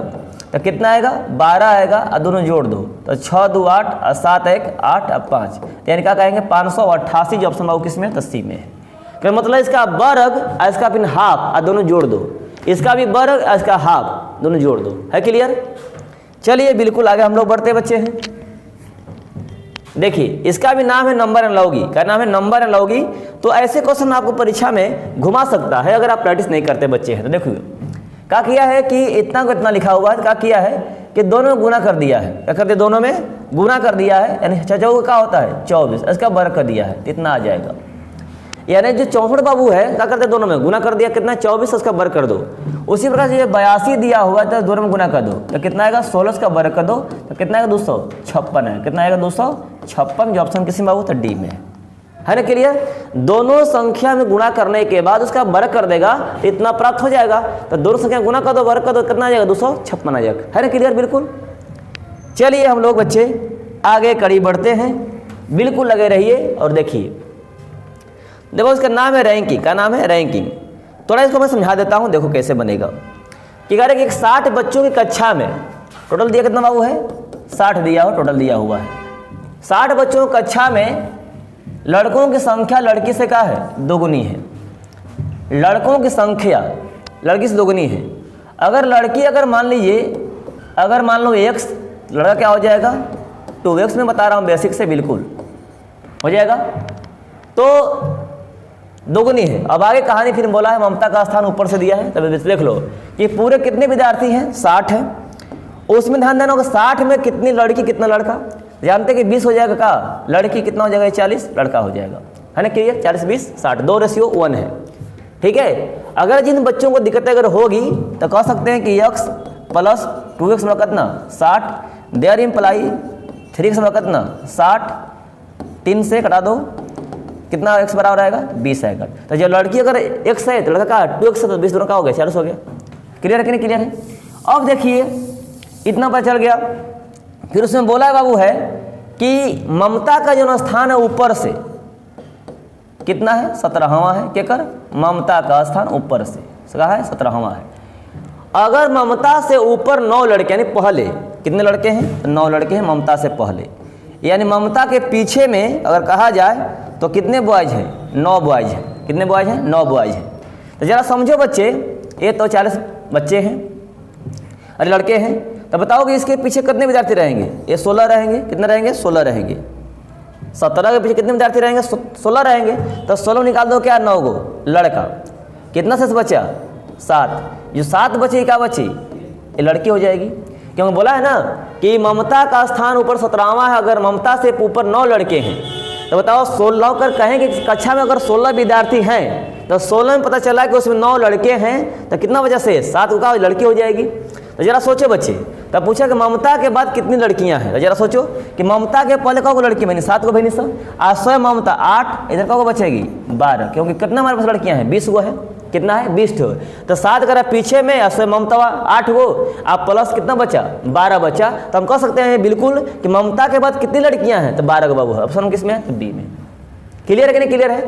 तो कितना आएगा, 12 आएगा। और दोनों जोड़ दो तो 6 2 8 और 7 1 8 और 5, यानी क्या कहेंगे 588 जो ऑप्शन बाबू किस में है, 80 में है। क्या मतलब इसका वर्ग और इसका फिर हाफ और दोनों जोड़ दो, इसका भी वर्ग और इसका हाफ दोनों जोड़ दो। है क्लियर? चलिए बिल्कुल आगे हम लोग बढ़ते बच्चे हैं। देखिए इसका भी नाम है नंबर एनालॉगी, क्या नाम है, नंबर एनालॉगी। तो ऐसे क्वेश्चन आपको परीक्षा में घुमा सकता है अगर आप प्रैक्टिस नहीं करते बच्चे हैं। तो देखिए क्या किया है कि इतना को इतना लिखा हुआ है, क्या किया है कि दोनों में गुना कर दिया है। क्या करते, दोनों में गुना कर दिया है, यानी 6 क्या होता है 24, इसका वर्ग कर दिया है, इतना आ जाएगा। यानी जो 64 बाबू है क्या करते, दोनों में गुना कर दिया, कितना 24, उसका वर्ग कर दो। उसी प्रकार से 82 दिया हुआ है तो दोनों में गुना कर दो तो कितना आएगा, 16 का वर्ग कर दो तो कितना आएगा, 256 है। कितना आएगा, 256, जो ऑप्शन किसी में बाबू तो डी में है ना। क्लियर? दोनों संख्या में गुणा करने के बाद उसका वर्ग कर देगा, इतना प्राप्त हो जाएगा। तो दोनों संख्या गुणा कर दो, वर्ग कर दो, कितना आ जाएगा, 256 आ जाएगा। है ना क्लियर? बिल्कुल। चलिए हम लोग बच्चे आगे कड़ी बढ़ते हैं, बिल्कुल लगे रहिए और देखिए। देखो इसका नाम है रैंकिंग, का नाम है रैंकिंग। थोड़ा इसको मैं समझा देता हूँ, देखो कैसे बनेगा। कि कह रहे कि 60 बच्चों की कक्षा में टोटल दिया कितना बाबू है, 60 दिया हो, टोटल दिया हुआ है। 60 बच्चों की कक्षा में लड़कों की संख्या लड़की से क्या है, दोगुनी है। लड़कों की संख्या लड़की से दोगुनी है। अगर लड़की अगर मान लीजिए, अगर मान लो x, लड़का क्या हो जाएगा 2x में बता रहा हूँ बेसिक से, बिल्कुल हो जाएगा। तो दोगुनी है। अब आगे कहानी फिर बोला है ममता का स्थान ऊपर से दिया है, तब देख लो कि पूरे कितने विद्यार्थी हैं, 60 है। उसमें ध्यान देना होगा 60 में कितनी लड़की कितना लड़का। जानते कि 20 हो जाएगा, का लड़की कितना हो जाएगा, 40 लड़का हो जाएगा। है ना क्लियर? 40 20 60, 2:1 है। ठीक है? अगर जिन बच्चों को दिक्कत अगर होगी तो कह सकते हैं कि x + 2x में कितना 60, देयर इम्प्लाई 3x में कितना 60, 3 से कटा दो, कितना x बराबर आएगा, 20 आएगा। तो जो लड़की अगर x है तो लड़का का 2x है, तो 20 दोनों का हो गया, 40 हो गया। क्लियर है कि नहीं क्लियर है? अब देखिए इतना पता चल गया। फिर उसमें बोला है बाबू है कि ममता का जो स्थान है ऊपर से कितना है, 17वां है। क्या कर, ममता का स्थान ऊपर से क्या है, 17वां है। अगर ममता से ऊपर 9 लड़के, यानी पहले कितने लड़के हैं, 9 लड़के हैं ममता से पहले। यानी ममता के पीछे में अगर कहा जाए तो कितने बॉयज हैं, 9 बॉयज हैं। कितने बॉयज हैं, 9 बॉयज हैं। तो जरा समझो बच्चे, ये तो 40 बच्चे हैं, अरे लड़के हैं। तो बताओ कि इसके पीछे कितने विद्यार्थी रहेंगे, ये 16 रहेंगे। कितने रहेंगे, 16 रहेंगे। 17 के पीछे कितने विद्यार्थी रहेंगे, 16 रहेंगे। तो 16 निकाल दो, क्या 9 गो लड़का। कितना शेष बचा, 7। जो 7 बचे क्या बची, ये लड़की हो जाएगी। क्योंकि बोला है ना कि ममता का स्थान ऊपर 17वां है। अगर ममता से ऊपर 9 लड़के हैं तो बताओ 16 कर कहेंगे कि कक्षा में अगर 16 विद्यार्थी हैं तो 16 में पता चला कि उसमें 9 लड़के हैं, तो कितना वजह से 7 का लड़की हो जाएगी। तो जरा सोचो बच्चे, तब पूछा कि ममता के बाद कितनी लड़कियां हैं। तो जरा सोचो कि ममता के पहले कौ लड़की बनी, 7 को बनी। सब आज 100 ममता 8, इधर कौ बचेगी 12, क्योंकि कितना हमारे पास लड़कियां हैं, 20 गो है। कितना है 20 ठो। तो 7 करा पीछे में ऐसे ममता 8 गो, आप प्लस कितना बचा 12 बचा। तो हम कह सकते हैं बिल्कुल कि ममता के बाद कितनी लड़कियां हैं, तो 12 गो बाबू है। ऑप्शन किस में है, तो डी में। क्लियर है कि नहीं क्लियर है?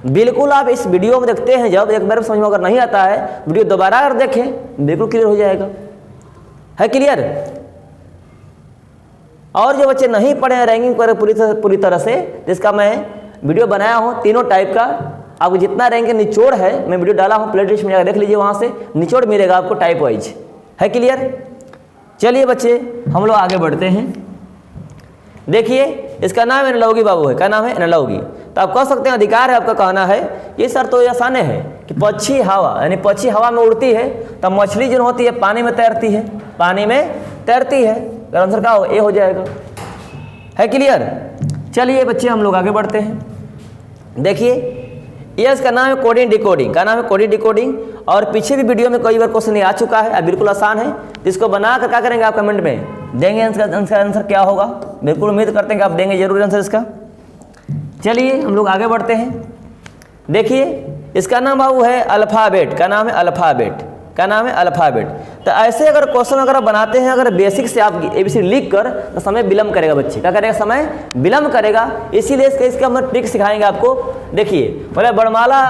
बिल्कुल आप इस वीडियो में देखते हैं, जब एक बार समझ में अगर नहीं आता है वीडियो दोबारा अगर देखें बिल्कुल क्लियर हो जाएगा। है क्लियर? और जो बच्चे नहीं पढ़े हैं रैंकिंग पर पूरी तरह से, जिसका मैं वीडियो बनाया हूँ तीनों टाइप का, आपको जितना रैंक निचोड़ है मैं वीडियो डाला हूँ, प्ले लिस्ट में जाकर देख लीजिए, वहाँ से निचोड़ मिलेगा आपको टाइप वाइज। है क्लियर? चलिए बच्चे हम लोग आगे बढ़ते हैं। देखिए इसका नाम एनालॉगी बाबू है। क्या नाम है? एनालॉगी। तो आप कह सकते हैं अधिकार है आपका कहना है ये सर तो आसान है कि पक्षी हवा, यानी पक्षी हवा में उड़ती है तब मछली जो होती है पानी में तैरती है, पानी में तैरती है। अगर आंसर क्या हो, ए हो जाएगा। है क्लियर? चलिए बच्चे हम लोग आगे बढ़ते हैं। देखिए ये इसका नाम है कोडिंग डिकोडिंग। का नाम है कोडिंग डिकोडिंग। और पीछे भी वीडियो में कई बार क्वेश्चन आ चुका है, अब बिल्कुल आसान है। इसको बना कर क्या करेंगे आप कमेंट में देंगे आंसर क्या होगा। बिल्कुल उम्मीद करते हैं कि आप देंगे जरूर आंसर इसका। चलिए हम लोग आगे बढ़ते हैं। देखिए इसका नाम बाबू है अल्फ़ाबेट। का नाम है अल्फ़ाबेट। का नाम है अल्फ़ाबेट। तो ऐसे अगर क्वेश्चन अगर बनाते हैं, अगर बेसिक से आप ABC लिख कर, तो समय विलम्ब करेगा बच्चे। क्या करेगा? समय विलम्ब करेगा। इसीलिए इसका हम ट्रिक सिखाएंगे आपको। देखिए बोले वर्णमाला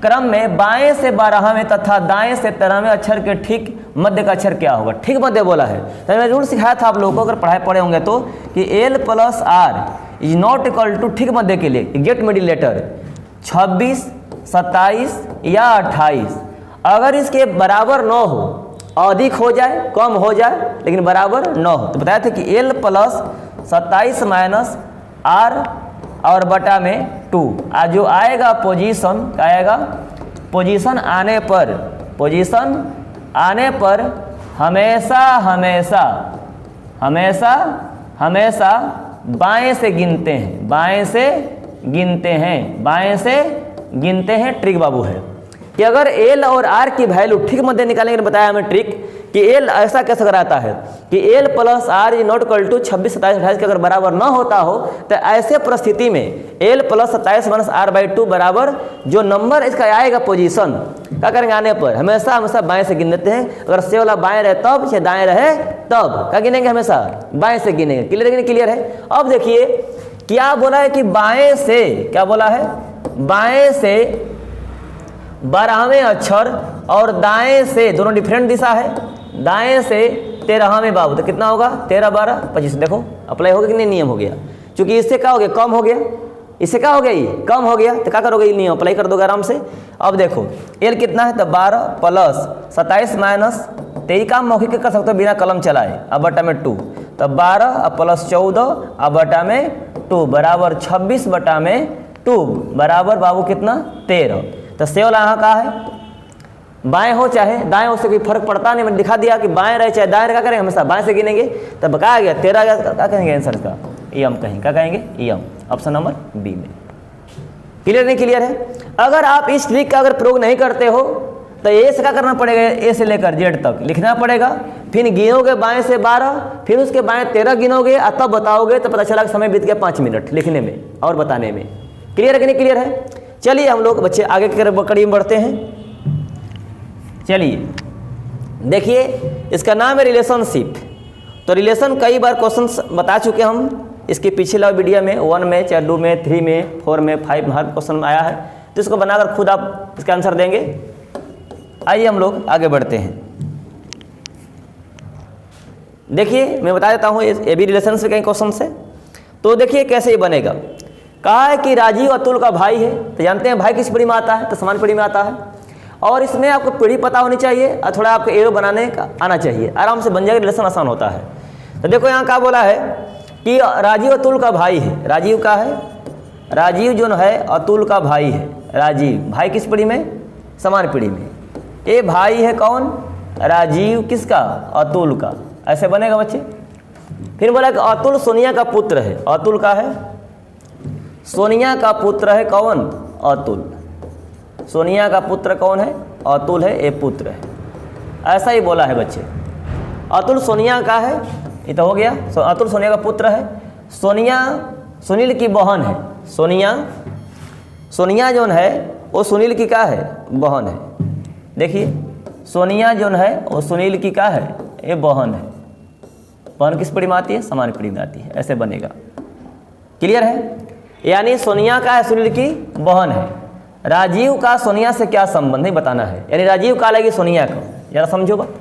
क्रम में बाएं से 12वें तथा दाएं से 13वें अक्षर के ठीक मध्य का अक्षर क्या होगा। ठीक मध्य बोला है। तो मैंने रूल सिखाया था आप लोगों को, अगर पढ़ाई पढ़े होंगे तो, कि L + R is not equal to ठीक मध्य के लिए एग्जैक्ट मिडिल लेटर 26, 27 या 28। अगर इसके बराबर न हो, अधिक हो जाए कम हो जाए लेकिन बराबर न हो, तो बताया था कि L + 27 - R और बटा में 2। आज जो आएगा पोजीशन, क्या आएगा? पोजीशन आने पर, पोजीशन आने पर हमेशा हमेशा हमेशा हमेशा बाएं से गिनते हैं, बाएं से गिनते हैं, बाएं से गिनते हैं। ट्रिक बाबू है कि अगर L और R की वैल्यू ठीक मध्य निकालने के लिए बताया हमें ट्रिक कि L ऐसा कैसे कराता है कि L + R is not equal to 26, 27, 28 के अगर बराबर ना होता हो, तो ऐसे परिस्थिति में L + 27 - R/2 बराबर जो नंबर इसका आएगा पोजीशन, क्या करेंगे आने पर हमेशा हमेशा बाएं से गिन लेते हैं। अगर से वाला बाएं रहे तब, चाहे दाएं रहे तब, क्या गिनेंगे? हमेशा बाएं से गिनेंगे। क्लियर है? क्लियर है? अब देखिए क्या बोला है कि बाएं से, क्या बोला है? बाएं से 12वें अक्षर और दाएं से, दोनों डिफरेंट दिशा है। दाएं से 13वें बाबू, तो कितना होगा? 13, 12, 25। देखो अप्लाई हो गया कि नहीं? नियम हो गया। क्योंकि इससे क्या हो गया? कम हो गया। इससे क्या हो गया? ये कम हो गया। तो क्या करोगे? ये नियम अप्लाई कर दोगे आराम से। अब देखो L कितना है? तो 12 + 27 - 23 काम मौखिक कर सकते हो बिना कलम चलाए, अब बटा में 2। तो 12 + 14 अब बटा में 2 बराबर 26 बटा में 2 बराबर बाबू कितना? 13। तो से वाला यहाँ का है, बाएं हो चाहे दाएं हो, उससे कोई फर्क पड़ता नहीं। मैंने दिखा दिया कि बाएं रहे चाहे दाएं, क्या करेंगे? हमेशा बाएं से गिनेंगे। तब क्या आ गया? 13। क्या कहेंगे आंसर का? एम कहेंगे। क्या कहेंगे? एम। ऑप्शन नंबर बी में। क्लियर नहीं क्लियर है? अगर आप इस ट्रिक का अगर प्रयोग नहीं करते हो तो ए से क्या करना पड़ेगा? ए से लेकर जेड तक लिखना पड़ेगा। फिर गिनोगे बाएं से 12, फिर उसके बाएं 13 गिनोगे और तब बताओगे, तो पता चला कि समय बीत गया 5 मिनट लिखने में और बताने में। क्लियर है कि नहीं क्लियर है? चलिए हम लोग बच्चे आगे के कड़ी में बढ़ते हैं। चलिए देखिए इसका नाम है रिलेशनशिप। तो रिलेशन कई बार क्वेश्चन बता चुके हम इसके पिछले वीडियो में, 1 में, 2 में, 3 में, 4 में, 5 में हर क्वेश्चन में आया है। तो इसको बनाकर खुद आप इसका आंसर देंगे। आइए हम लोग आगे बढ़ते हैं। देखिए मैं बता देता हूँ ये भी रिलेशन से कई क्वेश्चन से। तो देखिए कैसे ये बनेगा। कहा है कि राजीव अतुल का भाई है। तो जानते हैं भाई किस पीढ़ी में आता है? तो समान पीढ़ी में आता है। और इसमें आपको पीढ़ी पता होनी चाहिए और थोड़ा आपको एरो बनाने का आना चाहिए, आराम से बन जाएगा, रिलेशन आसान होता है। तो देखो यहाँ क्या बोला है कि राजीव अतुल का भाई है। राजीव का है, राजीव जो है अतुल का भाई है। राजीव भाई किस पीढ़ी में? समान पीढ़ी में। ये भाई है कौन? राजीव किसका? अतुल का। ऐसे बनेगा बच्चे। फिर बोला कि अतुल सोनिया का पुत्र है। अतुल का है, सोनिया का पुत्र है कौन? अतुल। सोनिया का पुत्र कौन है? अतुल है, ये पुत्र है। ऐसा ही बोला है बच्चे। अतुल सोनिया का है, ये तो हो गया। अतुल सोनिया का पुत्र है। सोनिया सुनील की बहन है। सोनिया जो है वो सुनील की क्या है, बहन है। देखिए सोनिया जो है वो सुनील की क्या है, ये बहन है। बहन किस पीढ़ी में आती है, समान पीढ़ी में आती है, ऐसे बनेगा। क्लियर है? यानी सोनिया का है सुनील की बहन है। राजीव का सोनिया से क्या संबंध है बताना है। यानी राजीव का लेगी सोनिया का, जरा समझो बात।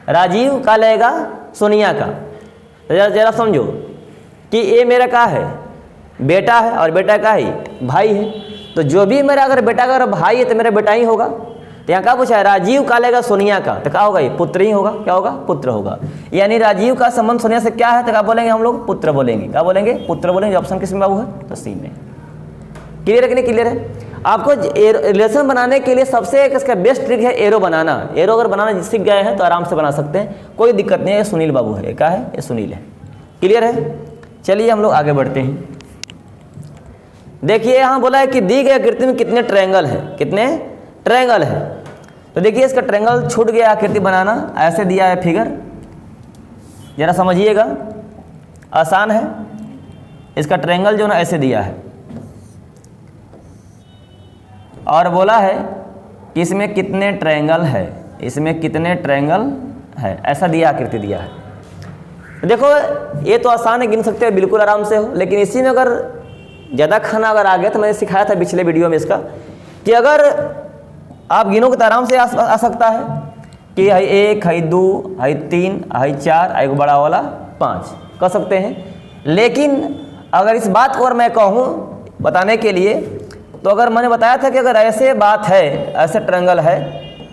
राजीव का लेगा सोनिया का, तो जरा समझो कि ये मेरा क्या है, बेटा है, और बेटा का है भाई है। तो जो भी मेरा अगर बेटा का अगर भाई है तो मेरा बेटा ही होगा। तो यहाँ क्या पूछा है, राजीव का लेगा सोनिया का, तो क्या होगा, ये पुत्र ही होगा। क्या होगा, पुत्र होगा। यानी राजीव का संबंध सोनिया से क्या है, तो क्या बोलेंगे हम लोग, पुत्र बोलेंगे। क्या बोलेंगे, पुत्र बोलेंगे। ऑप्शन किस में बाबू है, तो सी में। क्लियर है कि नहीं क्लियर है? आपको रिलेशन बनाने के लिए सबसे एक इसका बेस्ट ट्रिक है एरो बनाना। एरो अगर बनाना सीख गए हैं तो आराम से बना सकते हैं, कोई दिक्कत नहीं है। सुनील बाबू है, क्या है, ये सुनील है। क्लियर है? चलिए हम लोग आगे बढ़ते हैं। देखिए यहाँ बोला है कि दी गई आकृति में कितने ट्रायंगल है, कितने ट्रायंगल है। तो देखिए इसका ट्रायंगल छूट गया आकृति बनाना, ऐसे दिया है फिगर, जरा समझिएगा, आसान है। इसका ट्रायंगल जो ना ऐसे दिया है और बोला है कि इसमें कितने ट्रायंगल है, इसमें कितने ट्रायंगल है, ऐसा दिया आकृति दिया है। देखो ये तो आसान है, गिन सकते हो बिल्कुल आराम से हो। लेकिन इसी में अगर ज़्यादा खाना अगर आ गया तो मैंने सिखाया था पिछले वीडियो में इसका कि अगर आप गिनोगे तो आराम से आ सकता है कि है 1, है 2, है 3, है 4, है बड़ा वाला 5 कर सकते हैं। लेकिन अगर इस बात को अगर मैं कहूँ बताने के लिए, तो अगर मैंने बताया था कि अगर ऐसे बात है, ऐसे ट्रायंगल है,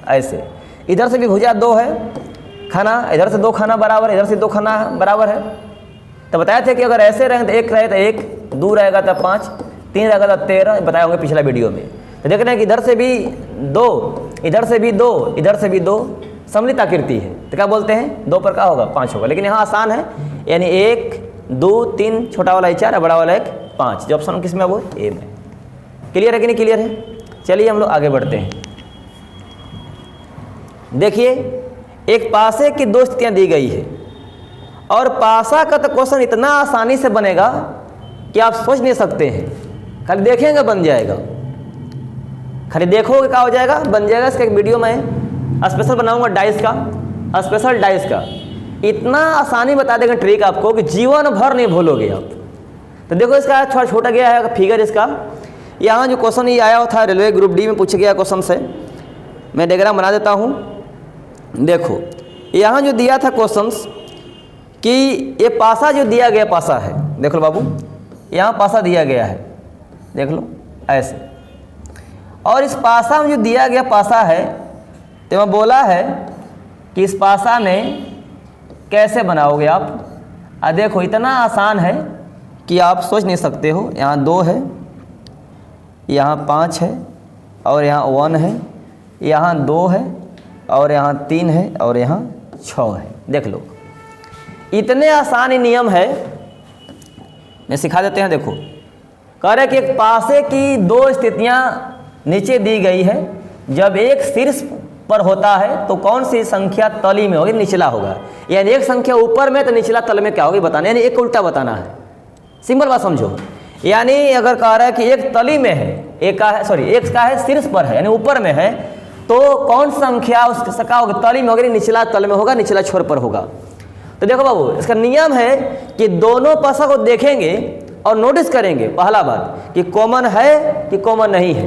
ऐसे इधर से भी भुजा 2 है खाना, इधर से 2 खाना बराबर है, इधर से 2 खाना बराबर है, तो बताया था कि अगर ऐसे रहे तो 1 रहे तो 1, 2 रहेगा तो 5, 3 रहेगा तो 13, बताए होंगे पिछला वीडियो में। तो देख रहे हैं कि इधर से भी 2, इधर से भी 2, इधर से भी 2, सम्मिलित आकृति है। तो क्या बोलते हैं, 2 पर क्या होगा, 5 होगा। लेकिन यहाँ आसान है, यानी 1, 2, 3, छोटा वाला 4, बड़ा वाला 1, 5। जो ऑप्शन किस में, वो ए में। क्लियर है कि नहीं क्लियर है? चलिए हम लोग आगे बढ़ते हैं। देखिए एक पासे की 2 स्थितियाँ दी गई है और पासा का तो क्वेश्चन इतना आसानी से बनेगा कि आप सोच नहीं सकते हैं। खाली देखेंगे बन जाएगा, खाली देखोगे क्या हो जाएगा, बन जाएगा। इसका एक वीडियो मैं स्पेशल बनाऊंगा डाइस का, स्पेशल डाइस का। इतना आसानी बता देगा ट्रिक आपको कि जीवन भर नहीं भूलोगे आप। तो देखो इसका थोड़ा छोटा गया है फिगर इसका। यहाँ जो क्वेश्चन ये आया था रेलवे ग्रुप डी में पूछा गया क्वेश्चन से, मैं डायग्राम बना देता हूँ। देखो यहाँ जो दिया था क्वेश्चंस कि ये पासा जो दिया गया पासा है, देख लो बाबू, यहाँ पासा दिया गया है, देख लो ऐसे। और इस पासा में जो दिया गया पासा है, तो मैं बोला है कि इस पासा में कैसे बनाओगे आप। देखो इतना आसान है कि आप सोच नहीं सकते हो। यहाँ 2 है, यहाँ 5 है, और यहाँ 1 है, यहाँ 2 है, और यहाँ 3 है, और यहाँ 6 है। देख लो इतने आसान ही नियम है, मैं सिखा देते हैं। देखो कह रहे कि एक पासे की 2 स्थितियाँ नीचे दी गई है। जब एक शीर्ष पर होता है तो कौन सी संख्या तली में होगी, निचला होगा। यानी एक संख्या ऊपर में तो निचला तल में क्या होगी बताना, यानी एक उल्टा बताना है। सिंपल बात समझो। यानी अगर कह रहा है कि एक तली में है, एक का है, सॉरी एक का है शीर्ष पर है यानी ऊपर में है, तो कौन संख्या उसका क्या होगा, तली में होगी, निचला तल में होगा, निचला छोर पर होगा। तो देखो बाबू इसका नियम है कि दोनों पासा को देखेंगे और नोटिस करेंगे। पहला बात कि कॉमन है कि कॉमन नहीं है।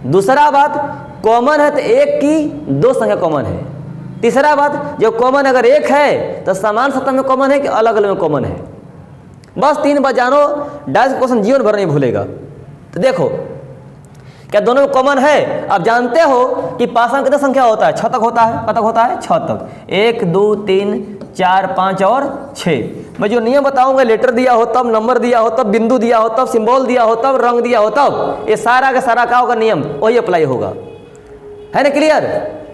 दूसरा बात कॉमन है तो एक की 2 संख्या कॉमन है। तीसरा बात जो कॉमन अगर एक है तो समान सत्ता में कॉमन है कि अलग अलग में कॉमन है। बस 3 बात जानो, डाइस क्वेश्चन जीवन भर नहीं भूलेगा। तो देखो क्या दोनों में कॉमन है। आप जानते हो कि पासा में कितना संख्या होता है, 6 तक होता है। कब तक होता है, 6 तक। 1, 2, 3, 4, 5 और 6। मैं जो नियम बताऊंगा, लेटर दिया हो तब, नंबर दिया हो तब, बिंदु दिया हो तब, सिंबल दिया हो तब, रंग दिया हो तब, ये सारा का सारा क्या होगा, नियम वही अप्लाई होगा। है ना क्लियर?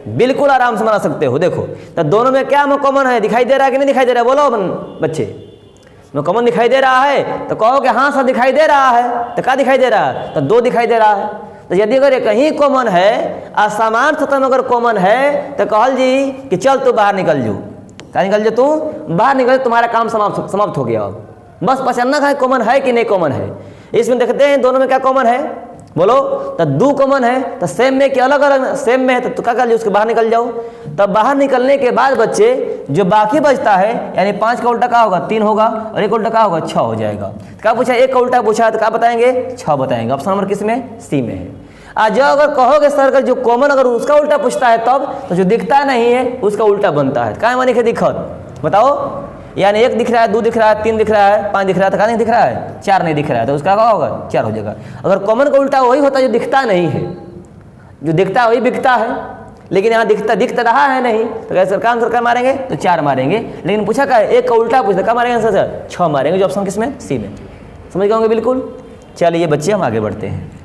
बिल्कुल आराम से बना सकते हो। देखो तो दोनों में क्या में कॉमन है, दिखाई दे रहा है कि नहीं दिखाई दे रहा है, बोलो बच्चे। में कॉमन दिखाई दे रहा है तो कहो कि हाँ सर दिखाई दे रहा है। तो क्या दिखाई दे रहा है, तो 2 दिखाई दे रहा है। तो यदि अगर एक ही कॉमन है, असमान सतह में अगर कॉमन है, तो कहल जी कि चल तू बाहर निकल जो। क्या निकल जो, तू बाहर निकल, तुम्हारा काम समाप्त हो गया। अब बस पहचानना है कॉमन है कि नहीं कॉमन है। इसमें देखते हैं दोनों में क्या कॉमन है। बोलो। तो दो कॉमन है तो सेम में कि अलग अलग, सेम में है तो क्या कर लो, उसके बाहर निकल जाओ। तब बाहर निकलने के बाद बच्चे जो बाकी बचता है, यानी 5 का उल्टा क्या होगा, 3 होगा, और एक उल्टा क्या होगा, 6 हो जाएगा। क्या पूछा, एक का उल्टा पूछा है तो क्या बताएंगे, 6 बताएंगे। ऑप्शन नंबर किस में, सी में है। आज जो अगर कहोगे सर का जो कॉमन अगर उसका उल्टा पूछता है तब तो जो दिखता नहीं है उसका उल्टा बनता है। क्या मानी के दिक्कत बताओ, यानी 1 दिख रहा है, 2 दिख रहा है, 3 दिख रहा है, 5 दिख रहा है, तो क्या नहीं दिख रहा है, 4 नहीं दिख रहा है, तो उसका क्या होगा, 4 हो जाएगा। अगर कॉमन का उल्टा वही होता है जो दिखता नहीं है, जो दिखता है वही बिकता है, लेकिन यहाँ दिखता रहा है नहीं, तो कैसे का आंसर क्या मारेंगे, तो 4 मारेंगे। लेकिन पूछा क्या है, 1 का उल्टा पूछता, क्या मारेंगे आंसर सर, 6 मारेंगे, जो ऑप्शन किसमें, सी में। समझ गए होंगे बिल्कुल। चलिए बच्चे हम आगे बढ़ते हैं।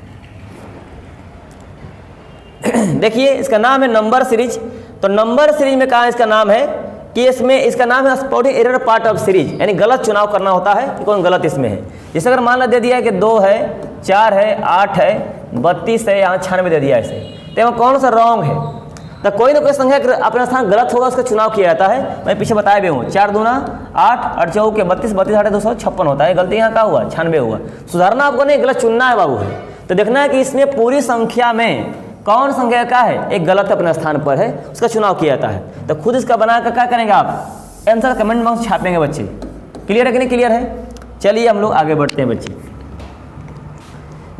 देखिए इसका नाम है नंबर सीरीज। तो नंबर सीरीज में कहा इसका नाम है कि इसमें इसका नाम है spotting error part of series, यानी गलत चुनाव करना होता है कि कौन गलत इसमें है। जैसे अगर मान लो दे दिया है कि 2 है, 4 है, 8 है, 32 है, यहाँ 96 दे दिया ऐसे, तो यहाँ कौन सा रॉन्ग है, तो कोई ना कोई संख्या अपना स्थान गलत होगा, उसका चुनाव किया जाता है। मैं पीछे बताया भी हूँ, 4 दूना 8, 8 चौके 32, 32 8 256 होता है। गलती यहाँ क्या हुआ, 96 हुआ। सुधारना आपको नहीं, गलत चुनना है बाबू है। तो देखना है कि इसमें पूरी संख्या में कौन संख्या का है, एक गलत अपने स्थान पर है, उसका चुनाव किया जाता है। तो खुद इसका बनाकर क्या करेंगे आप, आंसर कमेंट बॉक्स छापेंगे बच्चे। क्लियर है कि नहीं क्लियर है। चलिए हम लोग आगे बढ़ते हैं बच्चे।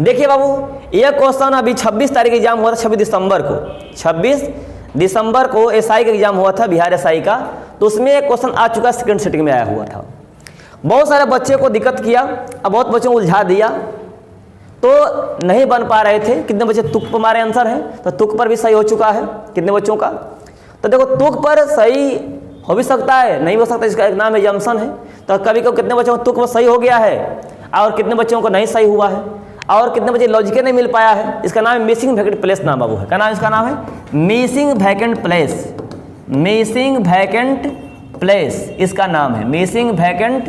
देखिए बाबू, यह क्वेश्चन अभी 26 तारीख एग्जाम हुआ था, 26 दिसंबर को, 26 दिसंबर को एसआई का एग्जाम हुआ था, बिहार एसआई का। तो उसमें एक क्वेश्चन आ चुका, सेकंड सिटिंग में आया हुआ था। बहुत सारे बच्चे को दिक्कत किया, अब बहुत बच्चों को उलझा दिया, तो नहीं बन पा रहे थे। कितने बच्चे तुक पर मारे आंसर है, तो तुक पर भी सही हो चुका है कितने बच्चों का। तो देखो तुक पर सही हो भी सकता है, नहीं हो सकता, इसका एक नाम है जम्सन है। तो कभी कभी कितने बच्चों को तुक पर सही हो गया है और कितने बच्चों को नहीं सही हुआ है, और कितने बच्चे लॉजिक नहीं मिल पाया है। इसका नाम है मिसिंग वैकेंट प्लेस नाम बाबू है। क्या नाम इसका नाम है, missing vacant place. Missing vacant place इसका नाम है, मिसिंग वैकेंट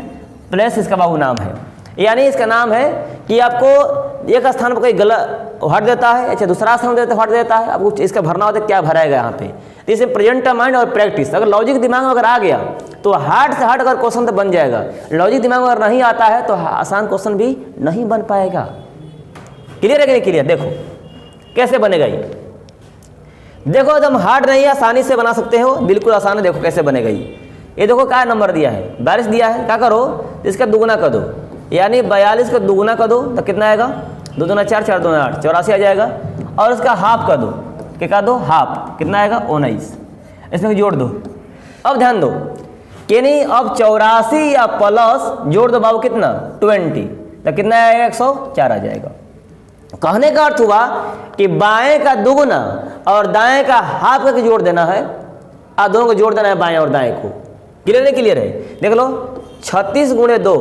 प्लेस इसका बाबू नाम है। यानी इसका नाम है कि आपको एक स्थान पर कोई गलत हट देता है, अच्छा दूसरा स्थान देता हट देता है, आपको इसका भरना होता है, क्या भराएगा यहाँ पे। इसे प्रेजेंट माइंड और प्रैक्टिस, अगर लॉजिक दिमाग में अगर आ गया तो हार्ड से हार्ड अगर क्वेश्चन तो बन जाएगा। लॉजिक दिमाग में अगर नहीं आता है तो आसान क्वेश्चन भी नहीं बन पाएगा। क्लियर है कि नहीं क्लियर। देखो कैसे बनेगा ये, देखो एकदम हार्ड नहीं है, आसानी से बना सकते हो, बिल्कुल आसान है। देखो कैसे बनेगा ये देखो क्या नंबर दिया है, 42 दिया है। क्या करो, इसका दुगुना कर दो, यानी 42 का दुगुना कर दो तो कितना आएगा, 2 दूना 4, 4 दूना 8, 84 आ जाएगा। और इसका हाफ कर दो, क्या दो, हाफ, कितना आएगा, 19। इसमें जोड़ दो। अब ध्यान दो कि नहीं, अब 84 या प्लस जोड़ दो बाबू कितना, 20, तो कितना आएगा, 104 आ जाएगा। कहने का अर्थ हुआ कि बाएं का दुगुना और दाएं का हाफ करके जोड़ देना है, और दोनों को जोड़ देना है, बाएं और दाएं को। क्लियर नहीं क्लियर है। देख लो 36 गुणे 2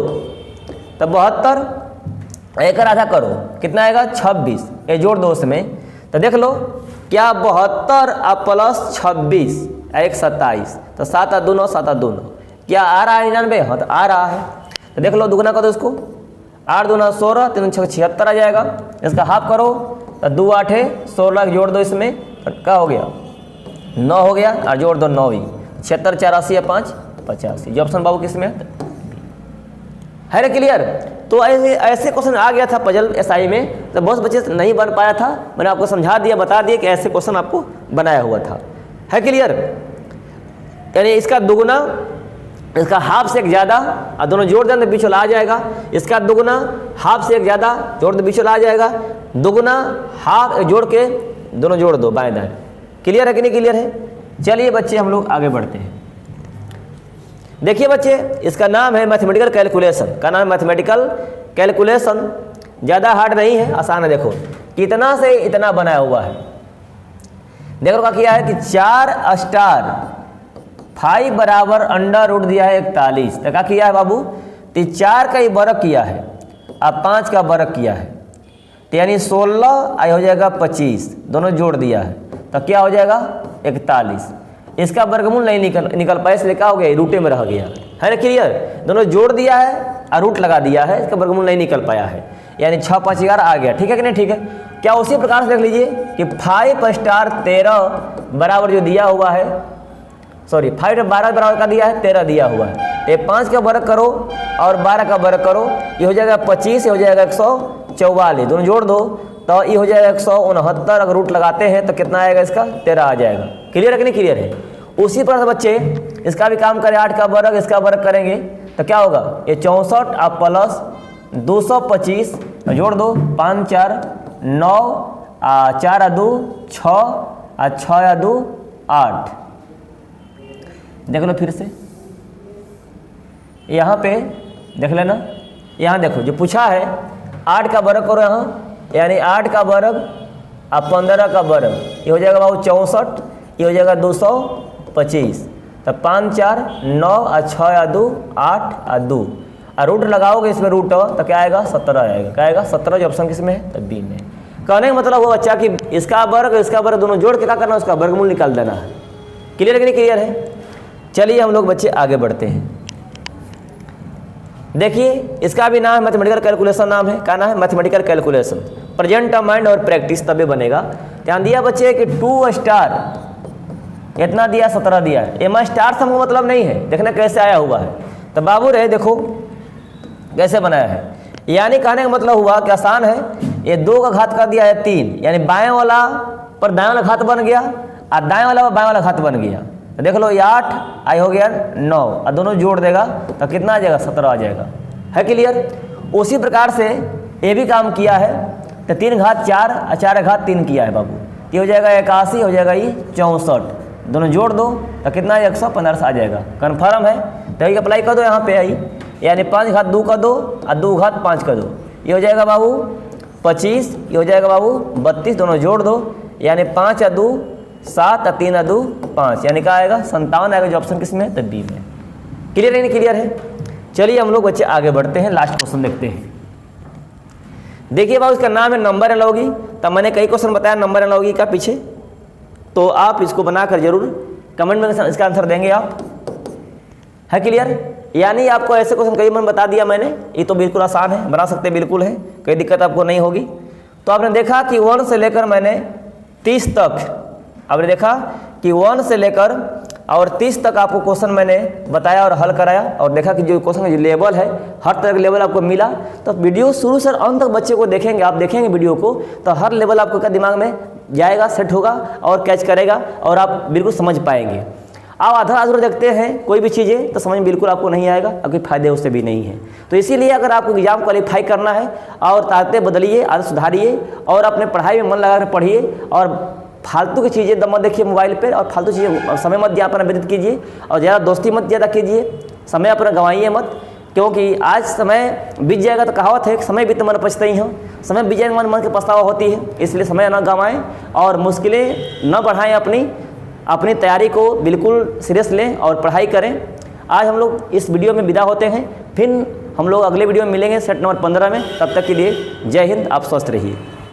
तो 72, एक आधा करो कितना आएगा, 26, ये जोड़ दो उसमें। तो देख लो क्या 72 और प्लस 26 एक 27, तो 7 2 9, 7 2 9, क्या आ रहा है 99, हाँ तो आ रहा है। तो देख लो दुगुना करो इसको, 8 2 9 16, 3 6 76 आ जाएगा। इसका हाफ करो तो 2 8 16 जोड़ दो इसमें, क्या हो गया, 9 हो गया, और जोड़ दो 9 ही, 76 84 या 5 85। जो ऑप्शन बाबू किसमें है रे क्लियर। तो ऐसे क्वेश्चन आ गया था पजल एसआई में, तो बहुत बच्चे नहीं बन पाया था, मैंने आपको समझा दिया, बता दिया कि ऐसे क्वेश्चन आपको बनाया हुआ था, है क्लियर। यानी इसका दुगुना इसका हाफ से एक ज़्यादा, और दोनों जोड़ दें तो बीच वाला आ जाएगा। इसका दुगुना हाफ से एक ज़्यादा, जोड़ दो बीच वाला आ जाएगा। दुगुना हाफ जोड़ के दोनों जोड़ दो बाएं दाएं। क्लियर है कि नहीं क्लियर है। चलिए बच्चे हम लोग आगे बढ़ते हैं। देखिए बच्चे, इसका नाम है मैथमेटिकल कैलकुलेशन। का नाम है मैथमेटिकल कैलकुलेशन। ज़्यादा हार्ड नहीं है, आसान है। देखो कितना से इतना बनाया हुआ है। देखो क्या किया है कि 4 स्टार 5 बराबर अंडर रूट दिया है 41। तो क्या किया है बाबू, तो 4 का ही वर्ग किया है और 5 का वर्ग किया है, तो यानी 16 आई हो जाएगा 25, दोनों जोड़ दिया है तो क्या हो जाएगा 41। इसका वर्गमूल नहीं निकल पाया, इसलिए क्या हो गया, रूटे में रह गया, है ना क्लियर। दोनों जोड़ दिया है और रूट लगा दिया है, इसका वर्गमूल नहीं निकल पाया है, यानी 6 5 11 आ गया। ठीक है कि नहीं ठीक है। क्या उसी प्रकार से देख लीजिए कि 5 स्टार 13 बराबर जो दिया हुआ है, सॉरी 5 12 बराबर का दिया है, 13 दिया हुआ है। ये 5 का वर्ग करो और 12 का वर्ग करो, ये हो जाएगा 25, ये हो जाएगा 44, दोनों जोड़ दो तो ये हो जाएगा 169। अगर रूट लगाते हैं तो कितना आएगा इसका 13 आ जाएगा। क्लियर है कि नहीं क्लियर है? उसी प्रकार से बच्चे इसका भी काम करें, 8 का वर्ग इसका वर्ग करेंगे तो क्या होगा, ये 64 आप प्लस 225 जोड़ दो, 5 4 9 4 2 6 6 2 8। देख लो फिर से, यहाँ पे देख लेना, यहाँ देखो जो पूछा है 8 का वर्ग करो यहाँ, यानी 8 का वर्ग अब 15 का वर्ग, ये हो जाएगा बाबू 64, ये हो जाएगा 225। तब 5 4 9 6 2 8 2 और रूट लगाओगे इसमें रूट तो क्या आएगा 17 आएगा। क्या आएगा 17, जो ऑप्शन किसमें है, तब बी में। कहने का मतलब वो बच्चा कि इसका वर्ग दोनों जोड़ के क्या करना है, उसका वर्गमूल निकाल देना है। क्लियर है कि नहीं क्लियर है? चलिए हम लोग बच्चे आगे बढ़ते हैं। देखिए इसका भी नाम है मैथमेटिकल कैलकुलेशन, नाम है क्या नाम है, mathematical calculation. Present of mind और प्रैक्टिस तभी बनेगा। ध्यान दिया बच्चे कि 2 स्टार इतना दिया 17 दिया है, एम स्टार से हमको मतलब नहीं है, देखना कैसे आया हुआ है। तो बाबू रे देखो कैसे बनाया है, यानी कहने का मतलब हुआ कि आसान है, ये 2 का घात कर दिया है 3, यानी बाएं वाला पर दाएं वाला घात बन गया और दाएं वाला पर बाएं वाला घात बन गया। तो देख लो ये 8 आई हो गया 9 और दोनों जोड़ देगा तो कितना आ जाएगा 17 आ जाएगा। है क्लियर? उसी प्रकार से ये भी काम किया है, तो 3 घात 4 और 4 घात 3 किया है बाबू, ये हो जाएगा 81, हो जाएगा ये 64, दोनों जोड़ दो तो कितना 115 आ जाएगा। कन्फर्म है? तो ये अप्लाई कर दो यहाँ पे आई, यानी 5 घात 2 का 2 और 2 घात 5 का 2, ये हो जाएगा बाबू 25, ये हो जाएगा बाबू 32, दोनों जोड़ दो यानी 5 और 2 7 और 3 और 2 5, यानी क्या आएगा 57 आएगा, जो ऑप्शन किसमें है, तब बी में। क्लियर है नहीं क्लियर है? चलिए हम लोग बच्चे आगे बढ़ते हैं, लास्ट क्वेश्चन देखते हैं। देखिए बाबू इसका नाम है नंबर एनालॉजी। तब मैंने कई क्वेश्चन बताया नंबर एनालॉजी का पीछे, तो आप इसको बनाकर जरूर कमेंट में इसका आंसर देंगे आप। है क्लियर? यानी आपको ऐसे क्वेश्चन कई बार बता दिया मैंने, ये तो बिल्कुल आसान है, बना सकते बिल्कुल है, कोई दिक्कत आपको नहीं होगी। तो आपने देखा कि 1 से लेकर मैंने 30 तक, आपने देखा कि 1 से लेकर और 30 तक आपको क्वेश्चन मैंने बताया और हल कराया, और देखा कि जो क्वेश्चन का जो लेवल है हर तरह का लेवल आपको मिला। तो वीडियो शुरू से अंत तक बच्चे को देखेंगे, आप देखेंगे वीडियो को तो हर लेवल आपको का दिमाग में जाएगा, सेट होगा और कैच करेगा और आप बिल्कुल समझ पाएंगे। आप आधा अधूरा देखते हैं कोई भी चीज़ें तो समझ में बिल्कुल आपको नहीं आएगा और कोई फायदे उससे भी नहीं है। तो इसीलिए अगर आपको एग्जाम क्वालिफाई करना है और ताकतें बदलिए, आदत सुधारिए और अपने पढ़ाई में मन लगाकर पढ़िए और फालतू की चीज़ें मत देखिए मोबाइल पे, और फालतू चीज़ें समय मत अपना व्यतीत कीजिए और ज़्यादा दोस्ती मत ज़्यादा कीजिए, समय अपना गंवाइए मत, क्योंकि आज समय बीत जाएगा तो कहावत है समय बीते मन पछताई हो, समय बीत जाएगा मन के पछतावा होती है। इसलिए समय न गंवाएं और मुश्किलें न बढ़ाएं, अपनी तैयारी को बिल्कुल सीरियस लें और पढ़ाई करें। आज हम लोग इस वीडियो में विदा होते हैं, फिर हम लोग अगले वीडियो में मिलेंगे सेट नंबर 15 में। तब तक के लिए जय हिंद, आप स्वस्थ रहिए।